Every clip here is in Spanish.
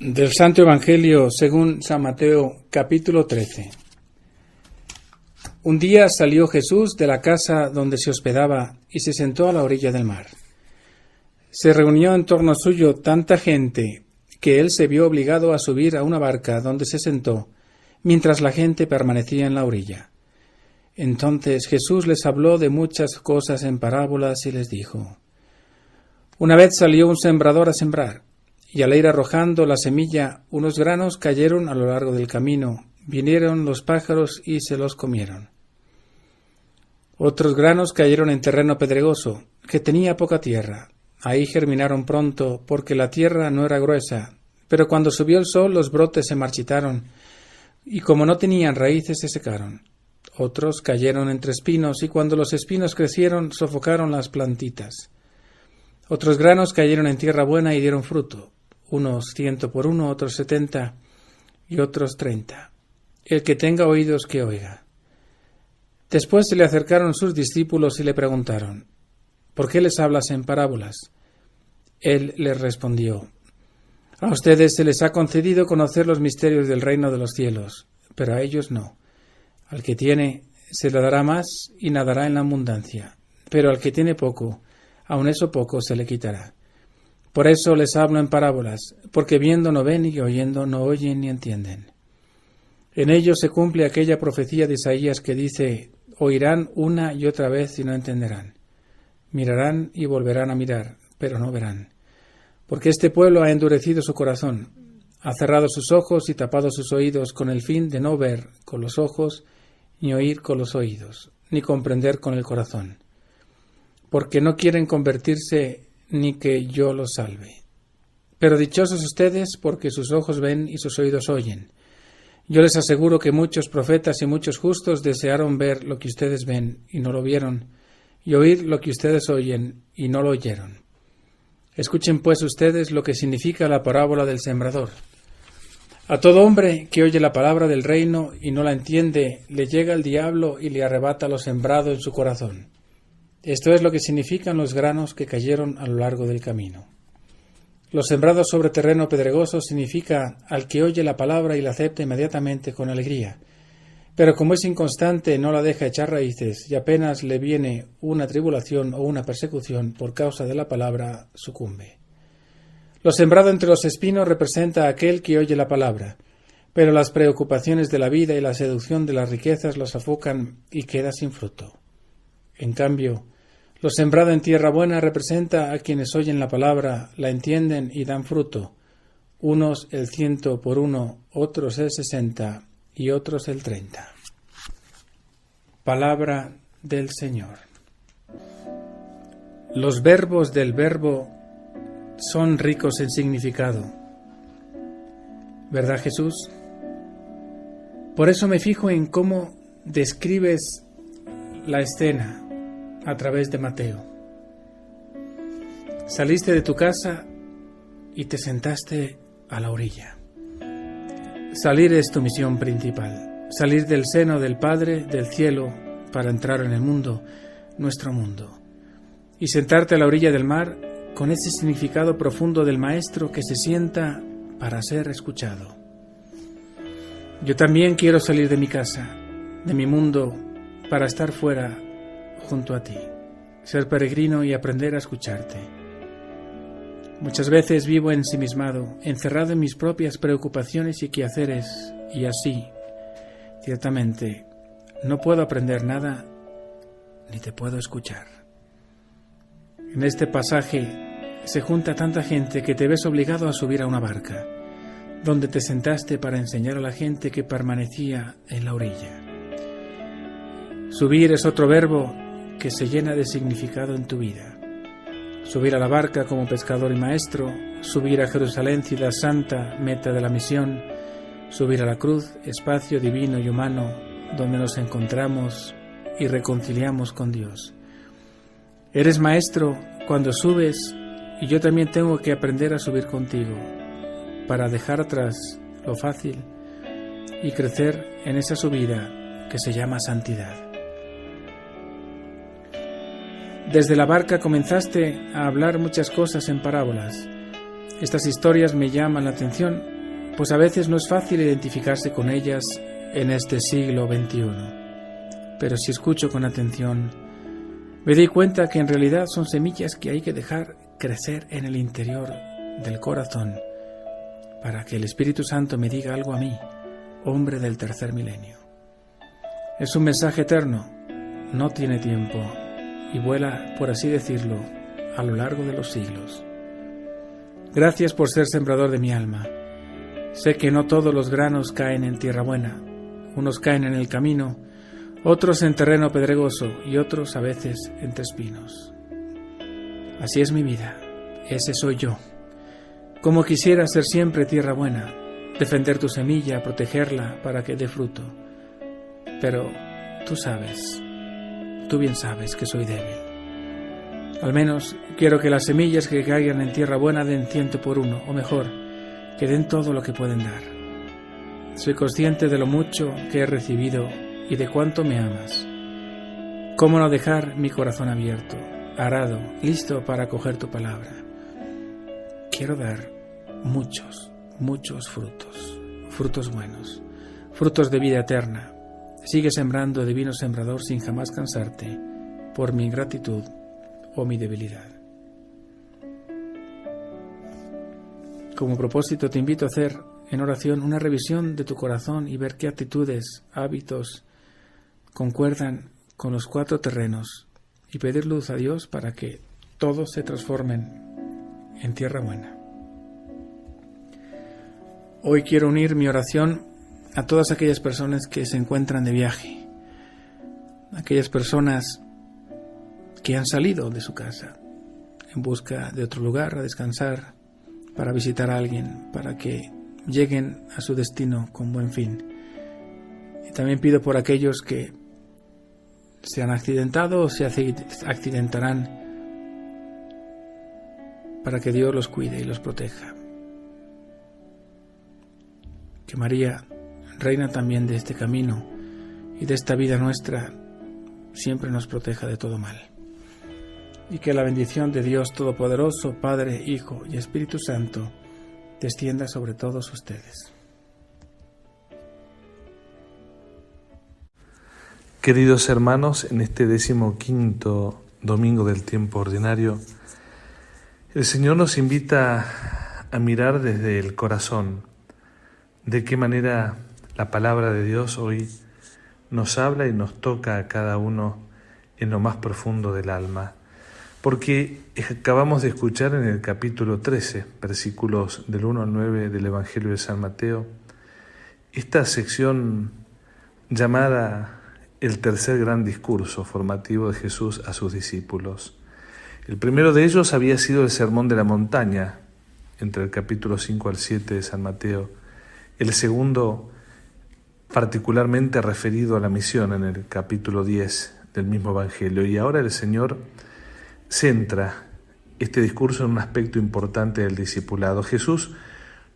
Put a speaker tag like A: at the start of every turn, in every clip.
A: Del Santo Evangelio según San Mateo, capítulo 13. Un día salió Jesús de la casa donde se hospedaba y se sentó a la orilla del mar. Se reunió en torno suyo tanta gente que él se vio obligado a subir a una barca donde se sentó, mientras la gente permanecía en la orilla. Entonces Jesús les habló de muchas cosas en parábolas y les dijo: Una vez salió un sembrador a sembrar, y al ir arrojando la semilla, unos granos cayeron a lo largo del camino, vinieron los pájaros y se los comieron. Otros granos cayeron en terreno pedregoso, que tenía poca tierra. Ahí germinaron pronto, porque la tierra no era gruesa, pero cuando subió el sol los brotes se marchitaron, y como no tenían raíces se secaron. Otros cayeron entre espinos, y cuando los espinos crecieron sofocaron las plantitas. Otros granos cayeron en tierra buena y dieron fruto, unos 100 por uno, otros 70 y otros 30. El que tenga oídos que oiga. Después se le acercaron sus discípulos y le preguntaron: ¿Por qué les hablas en parábolas? Él les respondió: A ustedes se les ha concedido conocer los misterios del reino de los cielos, pero a ellos no. Al que tiene se le dará más y nadará en la abundancia, pero al que tiene poco, aun eso poco se le quitará. Por eso les hablo en parábolas, porque viendo no ven y oyendo no oyen ni entienden. En ellos se cumple aquella profecía de Isaías que dice: Oirán una y otra vez y no entenderán. Mirarán y volverán a mirar, pero no verán. Porque este pueblo ha endurecido su corazón, ha cerrado sus ojos y tapado sus oídos con el fin de no ver con los ojos, ni oír con los oídos, ni comprender con el corazón. Porque no quieren convertirse ni que yo los salve. Pero dichosos ustedes, porque sus ojos ven y sus oídos oyen. Yo les aseguro que muchos profetas y muchos justos desearon ver lo que ustedes ven y no lo vieron, y oír lo que ustedes oyen y no lo oyeron. Escuchen pues ustedes lo que significa la parábola del sembrador. A todo hombre que oye la palabra del reino y no la entiende, le llega el diablo y le arrebata lo sembrado en su corazón. Esto es lo que significan los granos que cayeron a lo largo del camino. Los sembrados sobre terreno pedregoso significa al que oye la palabra y la acepta inmediatamente con alegría, pero como es inconstante no la deja echar raíces y apenas le viene una tribulación o una persecución por causa de la palabra, sucumbe. Lo sembrado entre los espinos representa a aquel que oye la palabra, pero las preocupaciones de la vida y la seducción de las riquezas los sofocan y queda sin fruto. En cambio, lo sembrado en tierra buena representa a quienes oyen la palabra, la entienden y dan fruto, unos el 100 por uno, otros el 60 y otros el 30. Palabra del Señor. Los verbos del verbo son ricos en significado. ¿Verdad, Jesús? Por eso me fijo en cómo describes la escena a través de Mateo. Saliste de tu casa y te sentaste a la orilla. Salir es tu misión principal. Salir del seno del Padre, del cielo, para entrar en el mundo, nuestro mundo. Y sentarte a la orilla del mar con ese significado profundo del Maestro que se sienta para ser escuchado. Yo también quiero salir de mi casa, de mi mundo, para estar fuera junto a ti, ser peregrino y aprender a escucharte. Muchas veces vivo ensimismado, encerrado en mis propias preocupaciones y quehaceres, y así, ciertamente, no puedo aprender nada ni te puedo escuchar. En este pasaje se junta tanta gente que te ves obligado a subir a una barca, donde te sentaste para enseñar a la gente que permanecía en la orilla. Subir es otro verbo que se llena de significado en tu vida. Subir a la barca como pescador y maestro, subir a Jerusalén, ciudad santa, meta de la misión, subir a la cruz, espacio divino y humano, donde nos encontramos y reconciliamos con Dios. Eres maestro cuando subes y yo también tengo que aprender a subir contigo, para dejar atrás lo fácil y crecer en esa subida que se llama santidad. Desde la barca comenzaste a hablar muchas cosas en parábolas. Estas historias me llaman la atención, pues a veces no es fácil identificarse con ellas en este siglo XXI. Pero si escucho con atención, me doy cuenta que en realidad son semillas que hay que dejar crecer en el interior del corazón para que el Espíritu Santo me diga algo a mí, hombre del tercer milenio. Es un mensaje eterno, no tiene tiempo y vuela, por así decirlo, a lo largo de los siglos. Gracias por ser sembrador de mi alma. Sé que no todos los granos caen en tierra buena. Unos caen en el camino, otros en terreno pedregoso y otros a veces entre espinos. Así es mi vida, ese soy yo. Como quisiera ser siempre tierra buena, defender tu semilla, protegerla para que dé fruto. Pero tú bien sabes que soy débil. Al menos quiero que las semillas que caigan en tierra buena den 100 por 1, o mejor, que den todo lo que pueden dar. Soy consciente de lo mucho que he recibido y de cuánto me amas. ¿Cómo no dejar mi corazón abierto, arado, listo para acoger tu palabra? Quiero dar muchos frutos buenos, frutos de vida eterna. Sigue sembrando, divino sembrador, sin jamás cansarte, por mi ingratitud o mi debilidad. Como propósito te invito a hacer en oración una revisión de tu corazón y ver qué actitudes, hábitos concuerdan con los 4 terrenos y pedir luz a Dios para que todos se transformen en tierra buena. Hoy quiero unir mi oración a todas aquellas personas que se encuentran de viaje, aquellas personas que han salido de su casa en busca de otro lugar a descansar, para visitar a alguien, para que lleguen a su destino con buen fin. Y también pido por aquellos que se han accidentado o se accidentarán, para que Dios los cuide y los proteja. Que María, reina también de este camino y de esta vida nuestra, siempre nos proteja de todo mal. Y que la bendición de Dios Todopoderoso, Padre, Hijo y Espíritu Santo, descienda sobre todos ustedes.
B: Queridos hermanos, en este 15º domingo del tiempo ordinario, el Señor nos invita a mirar desde el corazón de qué manera la palabra de Dios hoy nos habla y nos toca a cada uno en lo más profundo del alma. Porque acabamos de escuchar en el capítulo 13, versículos del 1 al 9 del Evangelio de San Mateo, esta sección llamada el tercer gran discurso formativo de Jesús a sus discípulos. El primero de ellos había sido el Sermón de la Montaña, entre el capítulo 5 al 7 de San Mateo. El segundo, particularmente referido a la misión, en el capítulo 10 del mismo Evangelio. Y ahora el Señor centra este discurso en un aspecto importante del discipulado. Jesús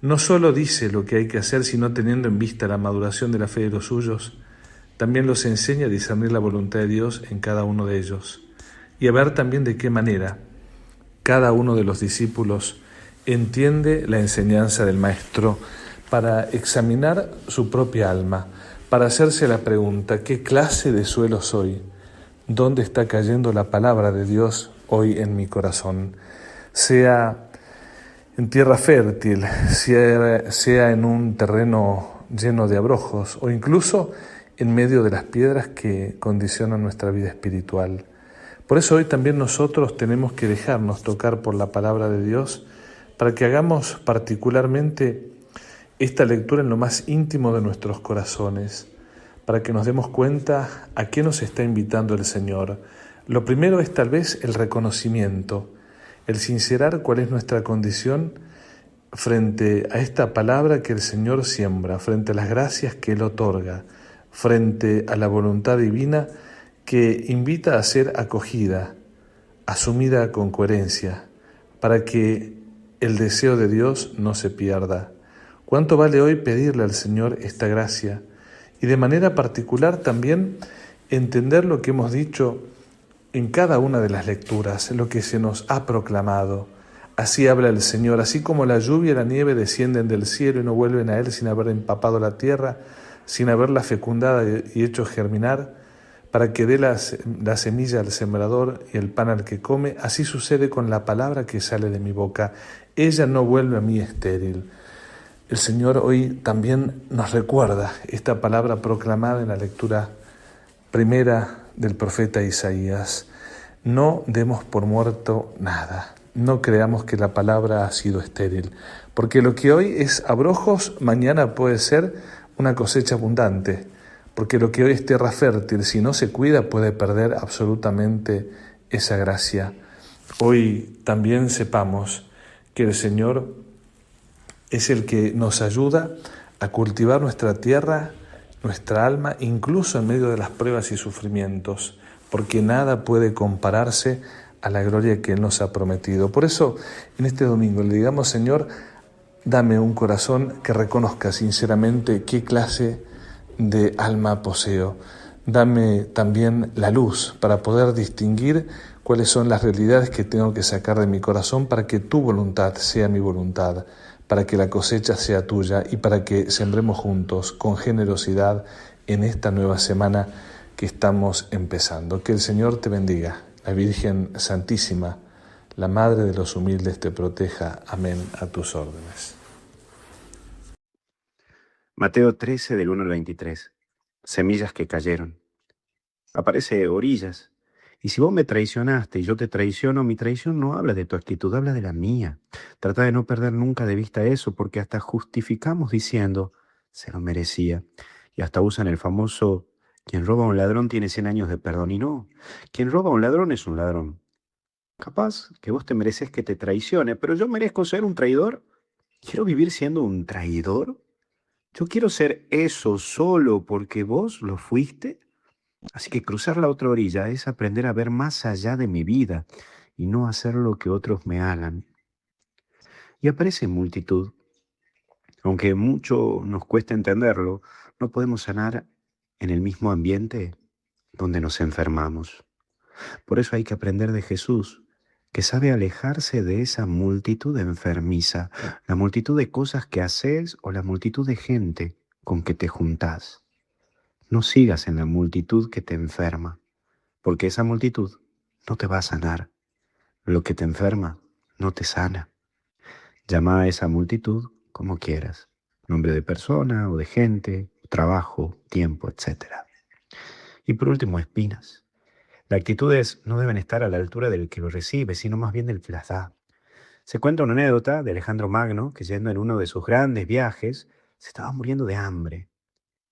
B: no solo dice lo que hay que hacer, sino teniendo en vista la maduración de la fe de los suyos, también los enseña a discernir la voluntad de Dios en cada uno de ellos y a ver también de qué manera cada uno de los discípulos entiende la enseñanza del Maestro para examinar su propia alma, para hacerse la pregunta: ¿qué clase de suelo soy? ¿Dónde está cayendo la palabra de Dios hoy en mi corazón? Sea en tierra fértil, sea en un terreno lleno de abrojos o incluso en medio de las piedras que condicionan nuestra vida espiritual. Por eso hoy también nosotros tenemos que dejarnos tocar por la palabra de Dios para que hagamos particularmente esta lectura en lo más íntimo de nuestros corazones, para que nos demos cuenta a qué nos está invitando el Señor. Lo primero es tal vez el reconocimiento, el sincerar cuál es nuestra condición frente a esta palabra que el Señor siembra, frente a las gracias que Él otorga, frente a la voluntad divina que invita a ser acogida, asumida con coherencia, para que el deseo de Dios no se pierda. ¿Cuánto vale hoy pedirle al Señor esta gracia? Y de manera particular también entender lo que hemos dicho en cada una de las lecturas, lo que se nos ha proclamado. Así habla el Señor, así como la lluvia y la nieve descienden del cielo y no vuelven a Él sin haber empapado la tierra, sin haberla fecundada y hecho germinar, para que dé la semilla al sembrador y el pan al que come, así sucede con la palabra que sale de mi boca. Ella no vuelve a mí estéril. El Señor hoy también nos recuerda esta palabra proclamada en la lectura primera del profeta Isaías. No demos por muerto nada. No creamos que la palabra ha sido estéril, porque lo que hoy es abrojos, mañana puede ser una cosecha abundante, porque lo que hoy es tierra fértil, si no se cuida, puede perder absolutamente esa gracia. Hoy también sepamos que el Señor es el que nos ayuda a cultivar nuestra tierra, nuestra alma, incluso en medio de las pruebas y sufrimientos, porque nada puede compararse a la gloria que Él nos ha prometido. Por eso, en este domingo le digamos, Señor, dame un corazón que reconozca sinceramente qué clase de alma poseo. Dame también la luz para poder distinguir cuáles son las realidades que tengo que sacar de mi corazón para que tu voluntad sea mi voluntad, para que la cosecha sea tuya y para que sembremos juntos con generosidad en esta nueva semana que estamos empezando. Que el Señor te bendiga, la Virgen Santísima, la Madre de los humildes, te proteja. Amén. A tus órdenes.
C: Mateo 13, del 1 al 23. Semillas que cayeron. Aparece orillas. Y si vos me traicionaste y yo te traiciono, mi traición no habla de tu actitud, habla de la mía. Trata de no perder nunca de vista eso, porque hasta justificamos diciendo, se lo merecía. Y hasta usan el famoso, quien roba a un ladrón tiene 100 años de perdón. Y no, quien roba a un ladrón es un ladrón. Capaz que vos te mereces que te traicione, pero yo merezco ser un traidor. ¿Quiero vivir siendo un traidor? ¿Yo quiero ser eso solo porque vos lo fuiste? Así que cruzar la otra orilla es aprender a ver más allá de mi vida y no hacer lo que otros me hagan. Y aparece multitud. Aunque mucho nos cuesta entenderlo, no podemos sanar en el mismo ambiente donde nos enfermamos. Por eso hay que aprender de Jesús, que sabe alejarse de esa multitud enfermiza, la multitud de cosas que haces o la multitud de gente con que te juntás. No sigas en la multitud que te enferma, porque esa multitud no te va a sanar. Lo que te enferma no te sana. Llama a esa multitud como quieras, nombre de persona o de gente, trabajo, tiempo, etc. Y por último, espinas. Las actitudes no deben estar a la altura del que lo recibe, sino más bien del que las da. Se cuenta una anécdota de Alejandro Magno, que yendo en uno de sus grandes viajes, se estaba muriendo de hambre.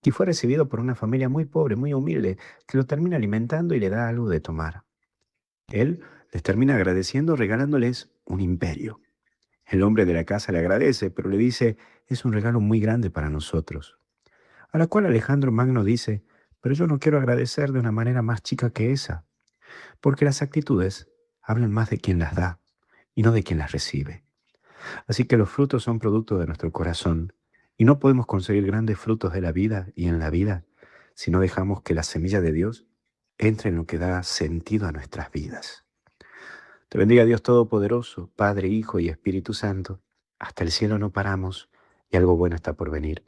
C: Y fue recibido por una familia muy pobre, muy humilde, que lo termina alimentando y le da algo de tomar. Él les termina agradeciendo regalándoles un imperio. El hombre de la casa le agradece, pero le dice, es un regalo muy grande para nosotros. A la cual Alejandro Magno dice, pero yo no quiero agradecer de una manera más chica que esa, porque las actitudes hablan más de quien las da y no de quien las recibe. Así que los frutos son producto de nuestro corazón y no podemos conseguir grandes frutos de la vida y en la vida si no dejamos que la semilla de Dios entre en lo que da sentido a nuestras vidas. Te bendiga Dios Todopoderoso, Padre, Hijo y Espíritu Santo. Hasta el cielo no paramos y algo bueno está por venir.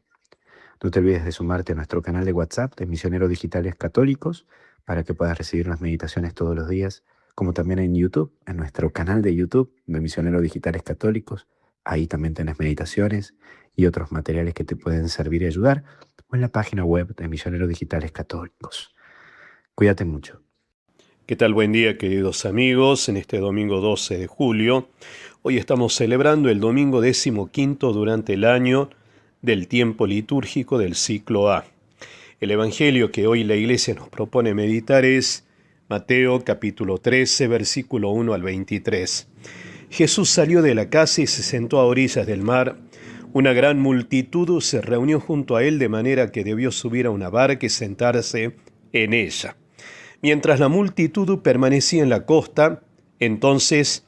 C: No te olvides de sumarte a nuestro canal de WhatsApp de Misioneros Digitales Católicos para que puedas recibir las meditaciones todos los días, como también en YouTube, en nuestro canal de YouTube de Misioneros Digitales Católicos. Ahí también tenés meditaciones y otros materiales que te pueden servir y ayudar, o en la página web de Misioneros Digitales Católicos. Cuídate mucho.
D: ¿Qué tal? Buen día, queridos amigos. En este domingo 12 de julio, hoy estamos celebrando el domingo 15º durante el año del tiempo litúrgico del ciclo A. El evangelio que hoy la Iglesia nos propone meditar es Mateo capítulo 13, versículo 1 al 23. Jesús salió de la casa y se sentó a orillas del mar. Una gran multitud se reunió junto a él de manera que debió subir a una barca y sentarse en ella. Mientras la multitud permanecía en la costa, entonces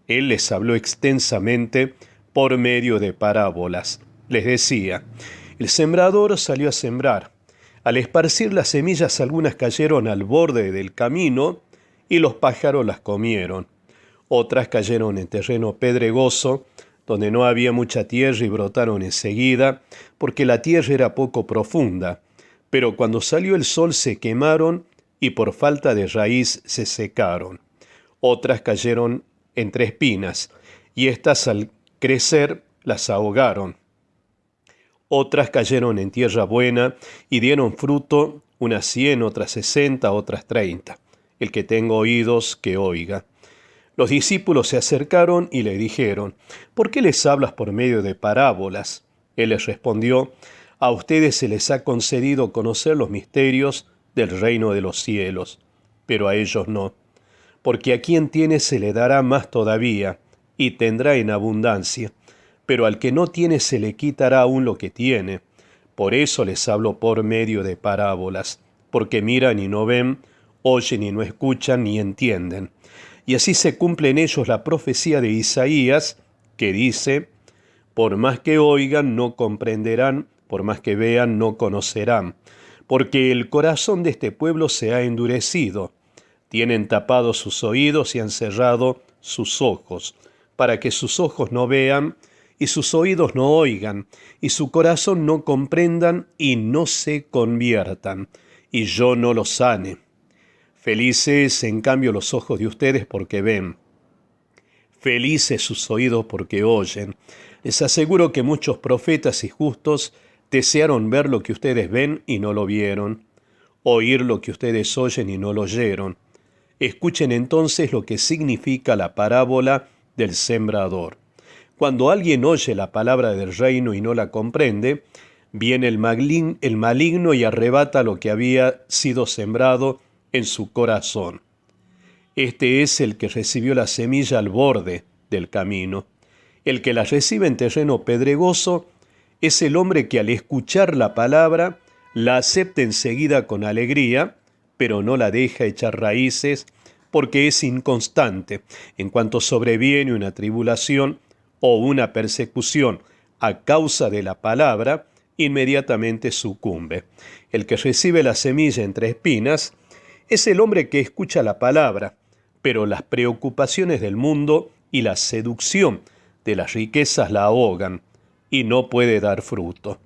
D: él les habló extensamente por medio de parábolas. Les decía, el sembrador salió a sembrar. Al esparcir las semillas, algunas cayeron al borde del camino y los pájaros las comieron. Otras cayeron en terreno pedregoso, donde no había mucha tierra y brotaron enseguida, porque la tierra era poco profunda. Pero cuando salió el sol se quemaron y por falta de raíz se secaron. Otras cayeron entre espinas, y éstas al crecer las ahogaron. Otras cayeron en tierra buena y dieron fruto, unas 100, otras 60, otras 30. El que tenga oídos, que oiga. Los discípulos se acercaron y le dijeron: ¿por qué les hablas por medio de parábolas? Él les respondió: a ustedes se les ha concedido conocer los misterios del reino de los cielos, pero a ellos no. Porque a quien tiene se le dará más todavía, y tendrá en abundancia, pero al que no tiene se le quitará aún lo que tiene. Por eso les hablo por medio de parábolas, porque miran y no ven, oyen y no escuchan ni entienden. Y así se cumple en ellos la profecía de Isaías, que dice: por más que oigan, no comprenderán, por más que vean, no conocerán, porque el corazón de este pueblo se ha endurecido. Tienen tapados sus oídos y han cerrado sus ojos, para que sus ojos no vean, y sus oídos no oigan, y su corazón no comprendan, y no se conviertan, y yo no los sane. Felices, en cambio, los ojos de ustedes porque ven. Felices sus oídos porque oyen. Les aseguro que muchos profetas y justos desearon ver lo que ustedes ven y no lo vieron, oír lo que ustedes oyen y no lo oyeron. Escuchen entonces lo que significa la parábola del sembrador. Cuando alguien oye la palabra del reino y no la comprende, viene el maligno y arrebata lo que había sido sembrado en su corazón. Este es el que recibió la semilla al borde del camino. El que la recibe en terreno pedregoso es el hombre que al escuchar la palabra la acepta enseguida con alegría, pero no la deja echar raíces porque es inconstante. En cuanto sobreviene una tribulación o una persecución a causa de la palabra, inmediatamente sucumbe. El que recibe la semilla entre espinas es el hombre que escucha la palabra, pero las preocupaciones del mundo y la seducción de las riquezas la ahogan y no puede dar fruto.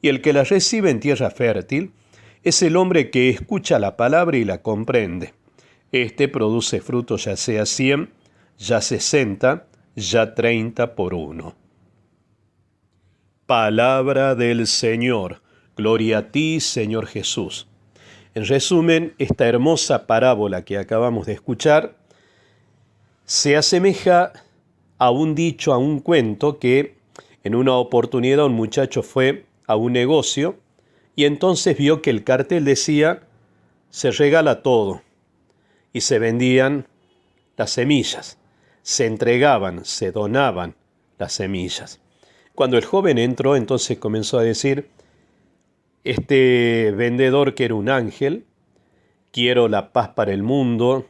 D: Y el que la recibe en tierra fértil es el hombre que escucha la palabra y la comprende. Este produce fruto ya sea 100, ya 60, ya 30 por uno. Palabra del Señor. Gloria a ti, Señor Jesús. En resumen, esta hermosa parábola que acabamos de escuchar se asemeja a un dicho, a un cuento que en una oportunidad un muchacho fue a un negocio y entonces vio que el cartel decía: se regala todo, y se vendían las semillas, se entregaban, se donaban las semillas. Cuando el joven entró, entonces comenzó a decir: este vendedor que era un ángel, quiero la paz para el mundo,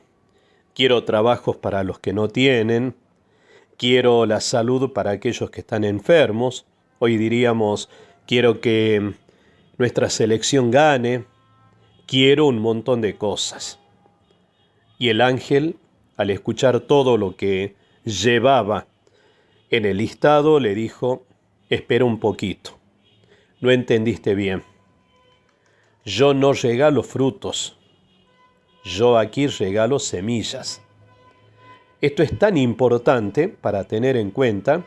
D: quiero trabajos para los que no tienen, quiero la salud para aquellos que están enfermos. Hoy diríamos, quiero que nuestra selección gane, quiero un montón de cosas. Y el ángel, al escuchar todo lo que llevaba en el listado, le dijo: espera un poquito, no entendiste bien. Yo no regalo frutos, yo aquí regalo semillas. Esto es tan importante para tener en cuenta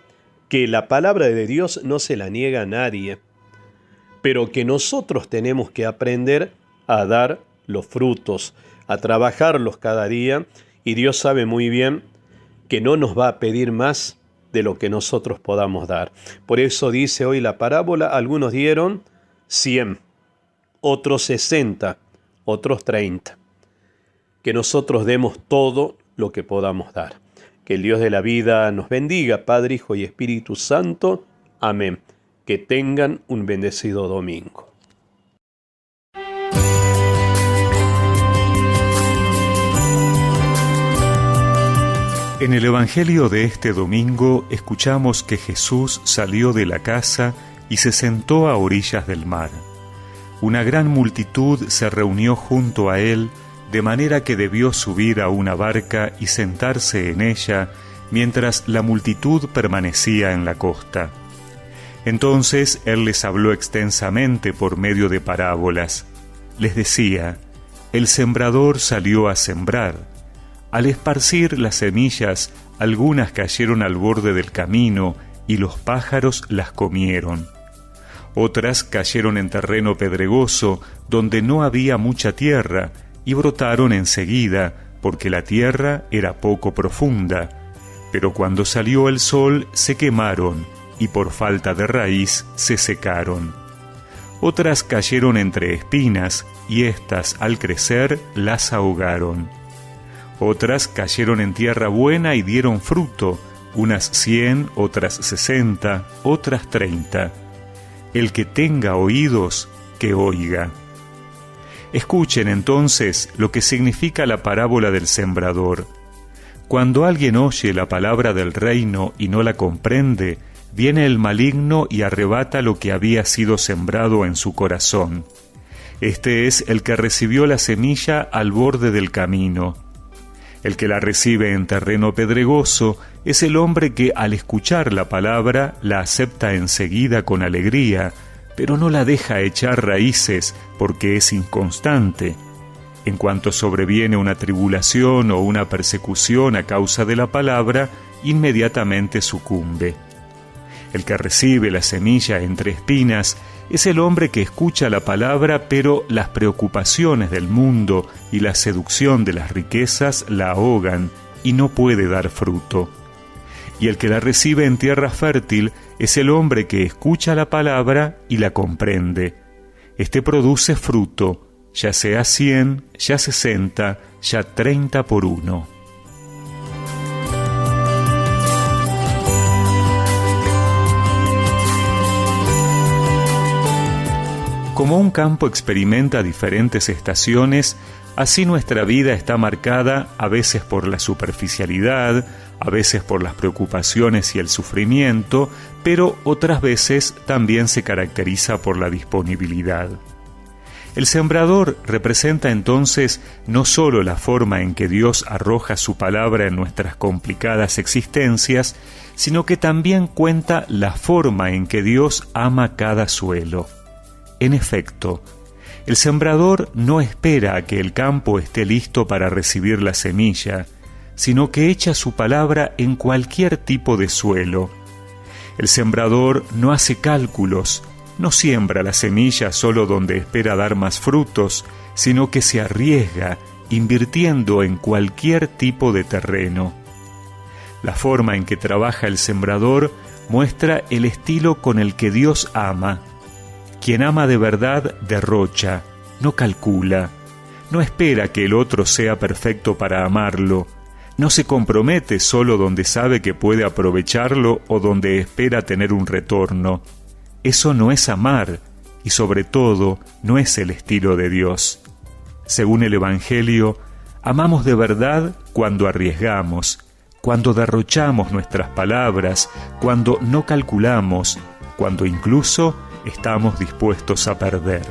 D: que la palabra de Dios no se la niega a nadie, pero que nosotros tenemos que aprender a dar los frutos, a trabajarlos cada día, y Dios sabe muy bien que no nos va a pedir más de lo que nosotros podamos dar. Por eso dice hoy la parábola: algunos dieron 100, otros 60, otros 30. Que nosotros demos todo lo que podamos dar. Que el Dios de la vida nos bendiga, Padre, Hijo y Espíritu Santo. Amén. Que tengan un bendecido domingo.
E: En el Evangelio de este domingo escuchamos que Jesús salió de la casa y se sentó a orillas del mar. Una gran multitud se reunió junto a él de manera que debió subir a una barca y sentarse en ella, mientras la multitud permanecía en la costa. Entonces él les habló extensamente por medio de parábolas. Les decía: el sembrador salió a sembrar. Al esparcir las semillas, algunas cayeron al borde del camino, y los pájaros las comieron. Otras cayeron en terreno pedregoso, donde no había mucha tierra, y brotaron enseguida, porque la tierra era poco profunda. Pero cuando salió el sol se quemaron, y por falta de raíz se secaron. Otras cayeron entre espinas, y éstas al crecer las ahogaron. Otras cayeron en tierra buena y dieron fruto, unas 100, otras 60, otras 30. El que tenga oídos, que oiga. Escuchen entonces lo que significa la parábola del sembrador. Cuando alguien oye la palabra del reino y no la comprende, viene el maligno y arrebata lo que había sido sembrado en su corazón. Este es el que recibió la semilla al borde del camino. El que la recibe en terreno pedregoso es el hombre que, al escuchar la palabra, la acepta enseguida con alegría, pero no la deja echar raíces porque es inconstante. En cuanto sobreviene una tribulación o una persecución a causa de la palabra, inmediatamente sucumbe. El que recibe la semilla entre espinas es el hombre que escucha la palabra, pero las preocupaciones del mundo y la seducción de las riquezas la ahogan y no puede dar fruto. Y el que la recibe en tierra fértil es el hombre que escucha la palabra y la comprende. Este produce fruto, ya sea 100, ya 60, ya 30 por uno. Como un campo experimenta diferentes estaciones, así nuestra vida está marcada a veces por la superficialidad, a veces por las preocupaciones y el sufrimiento, pero otras veces también se caracteriza por la disponibilidad. El sembrador representa entonces no solo la forma en que Dios arroja su palabra en nuestras complicadas existencias, sino que también cuenta la forma en que Dios ama cada suelo. En efecto, el sembrador no espera a que el campo esté listo para recibir la semilla, sino que echa su palabra en cualquier tipo de suelo. El sembrador no hace cálculos, no siembra la semilla solo donde espera dar más frutos, sino que se arriesga, invirtiendo en cualquier tipo de terreno. La forma en que trabaja el sembrador muestra el estilo con el que Dios ama. Quien ama de verdad derrocha, no calcula, no espera que el otro sea perfecto para amarlo, no se compromete solo donde sabe que puede aprovecharlo o donde espera tener un retorno. Eso no es amar y sobre todo no es el estilo de Dios. Según el Evangelio, amamos de verdad cuando arriesgamos, cuando derrochamos nuestras palabras, cuando no calculamos, cuando incluso estamos dispuestos a perder.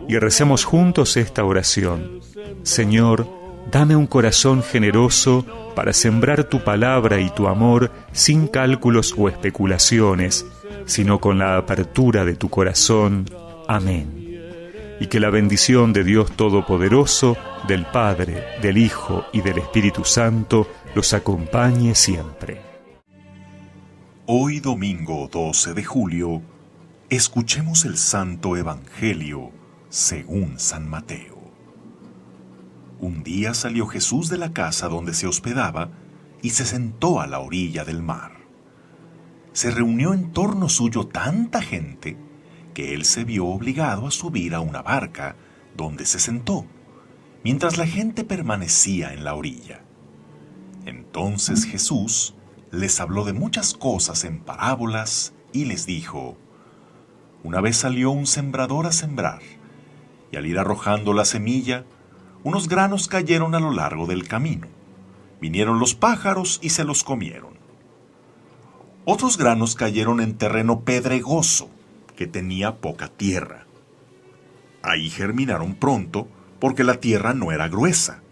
E: Y recemos juntos esta oración. Señor, dame un corazón generoso para sembrar tu palabra y tu amor sin cálculos o especulaciones, sino con la apertura de tu corazón. Amén. Y que la bendición de Dios Todopoderoso, del Padre, del Hijo y del Espíritu Santo los acompañe siempre.
F: Hoy domingo 12 de julio, escuchemos el Santo Evangelio según San Mateo. Un día salió Jesús de la casa donde se hospedaba y se sentó a la orilla del mar. Se reunió en torno suyo tanta gente que él se vio obligado a subir a una barca donde se sentó, mientras la gente permanecía en la orilla. Entonces Jesús les habló de muchas cosas en parábolas y les dijo: Una vez salió un sembrador a sembrar, y al ir arrojando la semilla, unos granos cayeron a lo largo del camino. Vinieron los pájaros y se los comieron. Otros granos cayeron en terreno pedregoso, que tenía poca tierra. Ahí germinaron pronto, porque la tierra no era gruesa.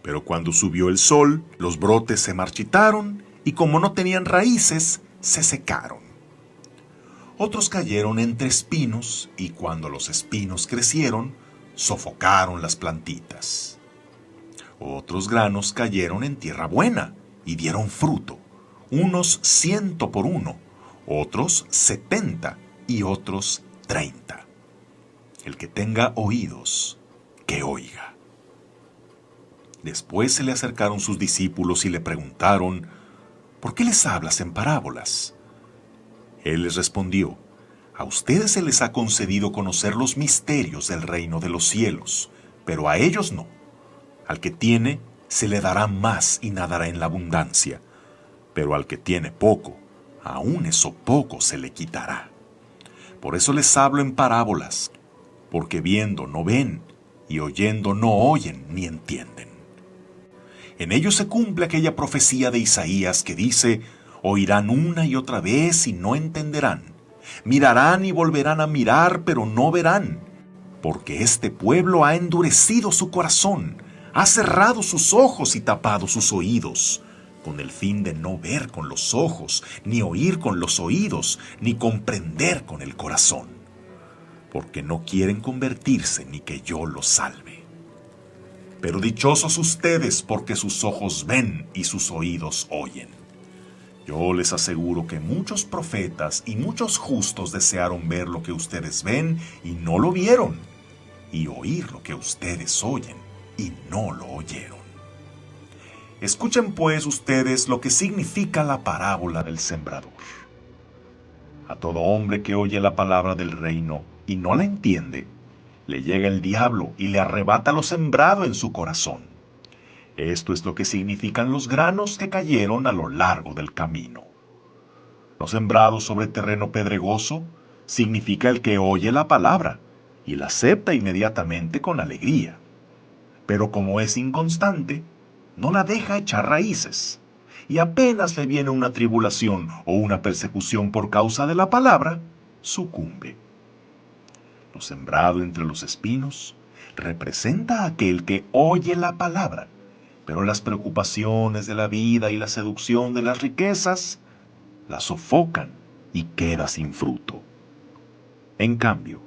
F: Pero cuando subió el sol, los brotes se marchitaron y como no tenían raíces, se secaron. Otros cayeron entre espinos y cuando los espinos crecieron, sofocaron las plantitas. Otros granos cayeron en tierra buena y dieron fruto, unos 100 por uno, otros 70 y otros 30. El que tenga oídos, que oiga. Después se le acercaron sus discípulos y le preguntaron, ¿por qué les hablas en parábolas? Él les respondió, a ustedes se les ha concedido conocer los misterios del reino de los cielos, pero a ellos no. Al que tiene, se le dará más y nadará en la abundancia, pero al que tiene poco, aún eso poco se le quitará. Por eso les hablo en parábolas, porque viendo no ven, y oyendo no oyen ni entienden. En ellos se cumple aquella profecía de Isaías que dice, oirán una y otra vez y no entenderán, mirarán y volverán a mirar, pero no verán, porque este pueblo ha endurecido su corazón, ha cerrado sus ojos y tapado sus oídos, con el fin de no ver con los ojos, ni oír con los oídos, ni comprender con el corazón, porque no quieren convertirse ni que yo los salve. Pero dichosos ustedes porque sus ojos ven y sus oídos oyen. Yo les aseguro que muchos profetas y muchos justos desearon ver lo que ustedes ven y no lo vieron, y oír lo que ustedes oyen y no lo oyeron. Escuchen pues ustedes lo que significa la parábola del sembrador. A todo hombre que oye la palabra del reino y no la entiende, le llega el diablo y le arrebata lo sembrado en su corazón. Esto es lo que significan los granos que cayeron a lo largo del camino. Lo sembrado sobre terreno pedregoso significa el que oye la palabra y la acepta inmediatamente con alegría. Pero como es inconstante, no la deja echar raíces, y apenas le viene una tribulación o una persecución por causa de la palabra, sucumbe. Lo sembrado entre los espinos representa a aquel que oye la palabra, pero las preocupaciones de la vida y la seducción de las riquezas la sofocan y queda sin fruto. En cambio,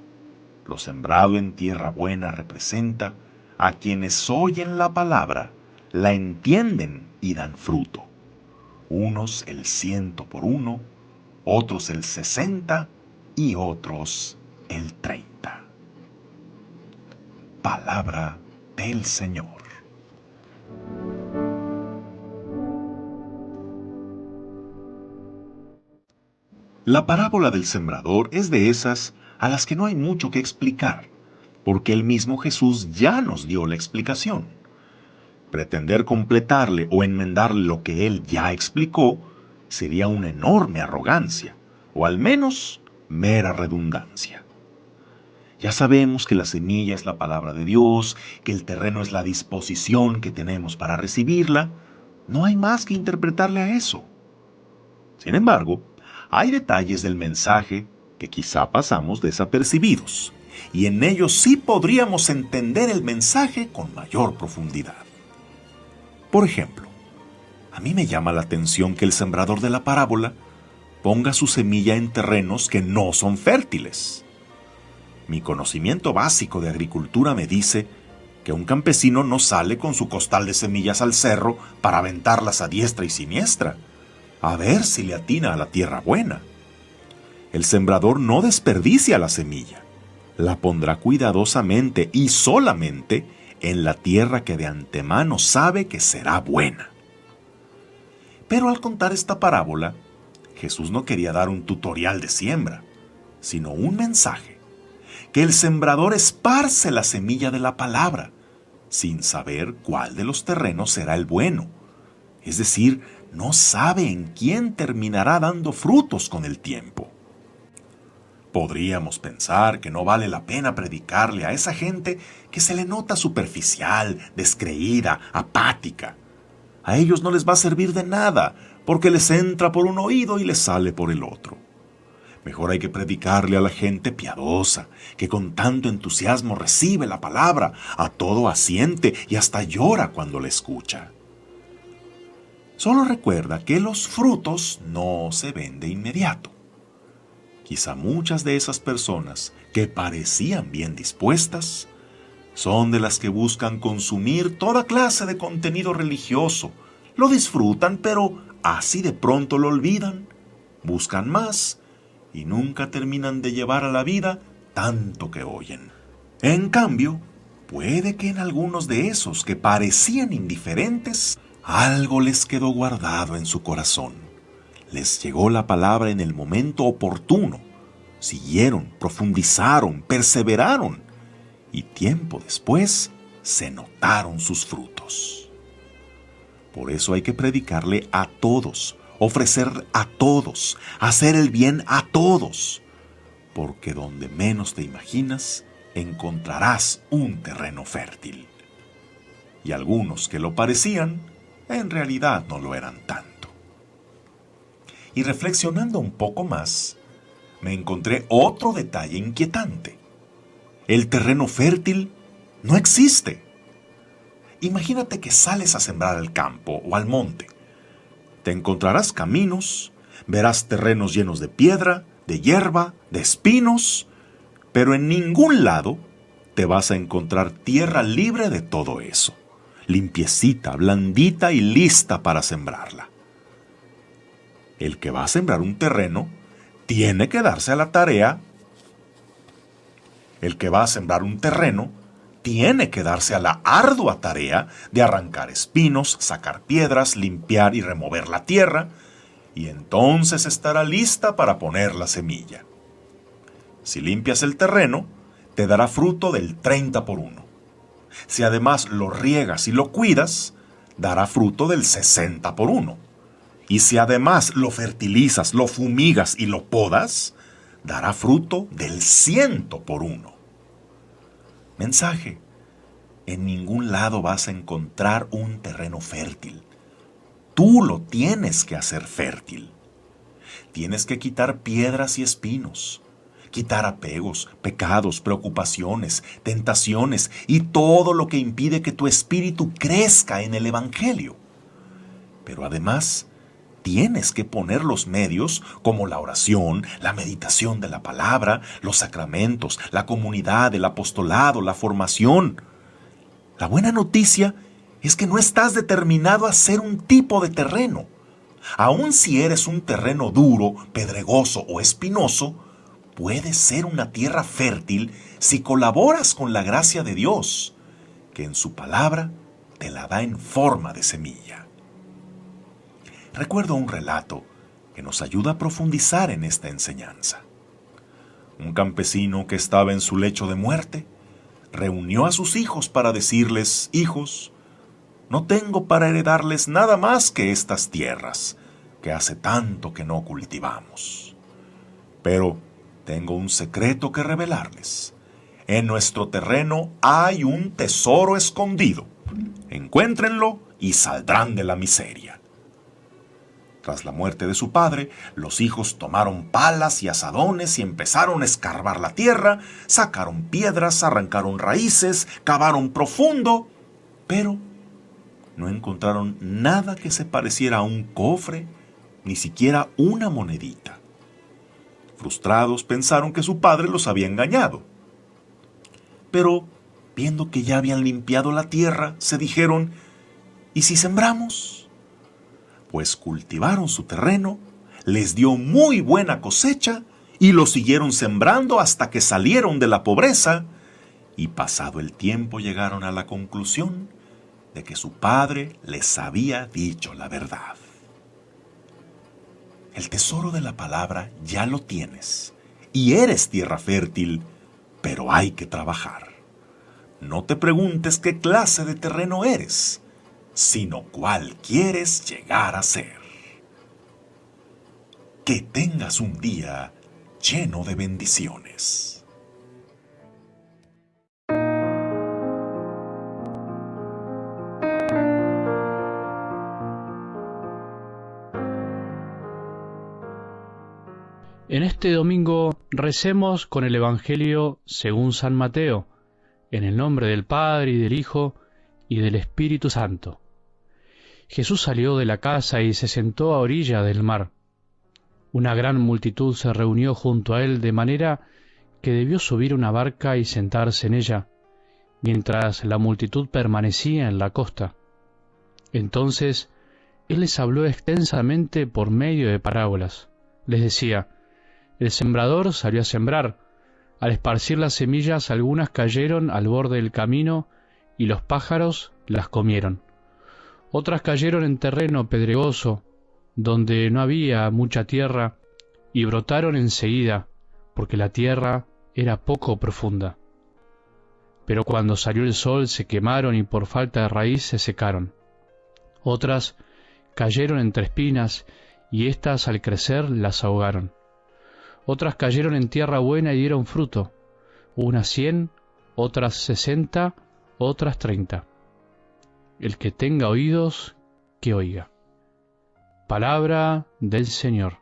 F: lo sembrado en tierra buena representa a quienes oyen la palabra, la entienden y dan fruto. Unos el 100 por uno, otros el 60 y otros el 30. Palabra del Señor. La parábola del sembrador es de esas a las que no hay mucho que explicar, porque el mismo Jesús ya nos dio la explicación. Pretender completarle o enmendarle lo que él ya explicó sería una enorme arrogancia, o al menos mera redundancia. Ya sabemos que la semilla es la palabra de Dios, que el terreno es la disposición que tenemos para recibirla. No hay más que interpretarle a eso. Sin embargo, hay detalles del mensaje que quizá pasamos desapercibidos, y en ellos sí podríamos entender el mensaje con mayor profundidad. Por ejemplo, a mí me llama la atención que el sembrador de la parábola ponga su semilla en terrenos que no son fértiles. Mi conocimiento básico de agricultura me dice que un campesino no sale con su costal de semillas al cerro para aventarlas a diestra y siniestra, a ver si le atina a la tierra buena. El sembrador no desperdicia la semilla, la pondrá cuidadosamente y solamente en la tierra que de antemano sabe que será buena. Pero al contar esta parábola, Jesús no quería dar un tutorial de siembra, sino un mensaje, que el sembrador esparce la semilla de la palabra, sin saber cuál de los terrenos será el bueno. Es decir, no sabe en quién terminará dando frutos con el tiempo. Podríamos pensar que no vale la pena predicarle a esa gente que se le nota superficial, descreída, apática. A ellos no les va a servir de nada, porque les entra por un oído y les sale por el otro. Mejor hay que predicarle a la gente piadosa, que con tanto entusiasmo recibe la palabra, a todo asiente y hasta llora cuando la escucha. Solo recuerda que los frutos no se ven de inmediato. Quizá muchas de esas personas que parecían bien dispuestas son de las que buscan consumir toda clase de contenido religioso. Lo disfrutan, pero así de pronto lo olvidan. Buscan más y nunca terminan de llevar a la vida tanto que oyen. En cambio, puede que en algunos de esos que parecían indiferentes, algo les quedó guardado en su corazón. Les llegó la palabra en el momento oportuno. Siguieron, profundizaron, perseveraron y tiempo después se notaron sus frutos. Por eso hay que predicarle a todos, ofrecer a todos, hacer el bien a todos, porque donde menos te imaginas encontrarás un terreno fértil. Y algunos que lo parecían, en realidad no lo eran tanto. Y reflexionando un poco más, me encontré otro detalle inquietante. El terreno fértil no existe. Imagínate que sales a sembrar al campo o al monte. Te encontrarás caminos, verás terrenos llenos de piedra, de hierba, de espinos, pero en ningún lado te vas a encontrar tierra libre de todo eso, limpiecita, blandita y lista para sembrarla. El que va a sembrar un terreno tiene que darse a la tarea. El que va a sembrar un terreno tiene que darse a la ardua tarea de arrancar espinos, sacar piedras, limpiar y remover la tierra, y entonces estará lista para poner la semilla. Si limpias el terreno, te dará fruto del 30 por 1. Si además lo riegas y lo cuidas, dará fruto del 60 por 1. Y si además lo fertilizas, lo fumigas y lo podas, dará fruto del 100 por 1. Mensaje: en ningún lado vas a encontrar un terreno fértil. Tú lo tienes que hacer fértil. Tienes que quitar piedras y espinos, quitar apegos, pecados, preocupaciones, tentaciones y todo lo que impide que tu espíritu crezca en el Evangelio. Pero además, tienes que poner los medios como la oración, la meditación de la palabra, los sacramentos, la comunidad, el apostolado, la formación. La buena noticia es que no estás determinado a ser un tipo de terreno. Aun si eres un terreno duro, pedregoso o espinoso, puedes ser una tierra fértil si colaboras con la gracia de Dios, que en su palabra te la da en forma de semilla. Recuerdo un relato que nos ayuda a profundizar en esta enseñanza. Un campesino que estaba en su lecho de muerte reunió a sus hijos para decirles: hijos, no tengo para heredarles nada más que estas tierras, que hace tanto que no cultivamos. Pero tengo un secreto que revelarles. En nuestro terreno hay un tesoro escondido. Encuéntrenlo y saldrán de la miseria. Tras la muerte de su padre, los hijos tomaron palas y azadones y empezaron a escarbar la tierra, sacaron piedras, arrancaron raíces, cavaron profundo, pero no encontraron nada que se pareciera a un cofre, ni siquiera una monedita. Frustrados, pensaron que su padre los había engañado. Pero, viendo que ya habían limpiado la tierra, se dijeron: ¿y si sembramos? Pues cultivaron su terreno, les dio muy buena cosecha y lo siguieron sembrando hasta que salieron de la pobreza, y pasado el tiempo llegaron a la conclusión de que su padre les había dicho la verdad. El tesoro de la palabra ya lo tienes y eres tierra fértil, pero hay que trabajar. No te preguntes qué clase de terreno eres, sino cuál quieres llegar a ser. Que tengas un día lleno de bendiciones.
G: En en este domingo recemos con el Evangelio según San Mateo, en el nombre del Padre y del Hijo y del Espíritu Santo. Jesús salió de la casa y se sentó a orilla del mar. Una gran multitud se reunió junto a él, de manera que debió subir una barca y sentarse en ella, mientras la multitud permanecía en la costa. Entonces él les habló extensamente por medio de parábolas. Les decía: el sembrador salió a sembrar. Al esparcir las semillas, algunas cayeron al borde del camino y los pájaros las comieron. Otras cayeron en terreno pedregoso, donde no había mucha tierra, y brotaron enseguida, porque la tierra era poco profunda. Pero cuando salió el sol se quemaron y por falta de raíz se secaron. Otras cayeron entre espinas, y éstas al crecer las ahogaron. Otras cayeron en tierra buena y dieron fruto, unas 100, otras 60, otras 30. El que tenga oídos, que oiga. Palabra del Señor.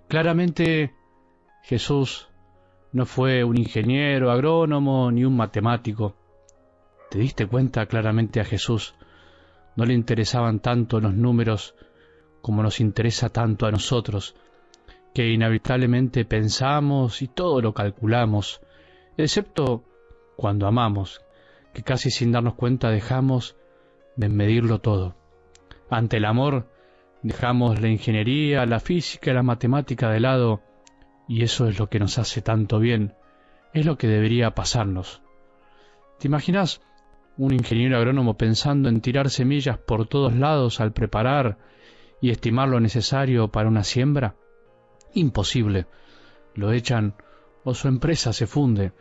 G: Claramente, Jesús no fue un ingeniero, agrónomo, ni un matemático. ¿Te diste cuenta? Claramente a Jesús no le interesaban tanto los números como nos interesa tanto a nosotros, que inevitablemente pensamos y todo lo calculamos, excepto cuando amamos, que casi sin darnos cuenta dejamos de medirlo todo. Ante el amor dejamos la ingeniería, la física y la matemática de lado, y eso es lo que nos hace tanto bien, es lo que debería pasarnos. ¿Te imaginas un ingeniero agrónomo pensando en tirar semillas por todos lados al preparar y estimar lo necesario para una siembra? Imposible. Lo echan o su empresa se funde,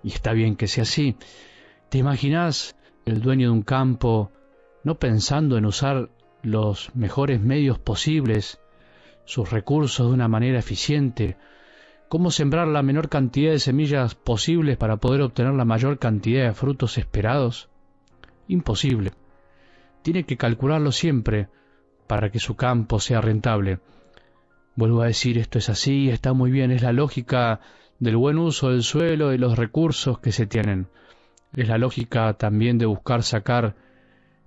G: y está bien que sea así. ¿Te imaginas el dueño de un campo no pensando en usar los mejores medios posibles, sus recursos de una manera eficiente, cómo sembrar la menor cantidad de semillas posibles para poder obtener la mayor cantidad de frutos esperados? Imposible. Tiene que calcularlo siempre para que su campo sea rentable. Vuelvo a decir, esto es así, está muy bien, es la lógica del buen uso del suelo y los recursos que se tienen. Es la lógica también de buscar sacar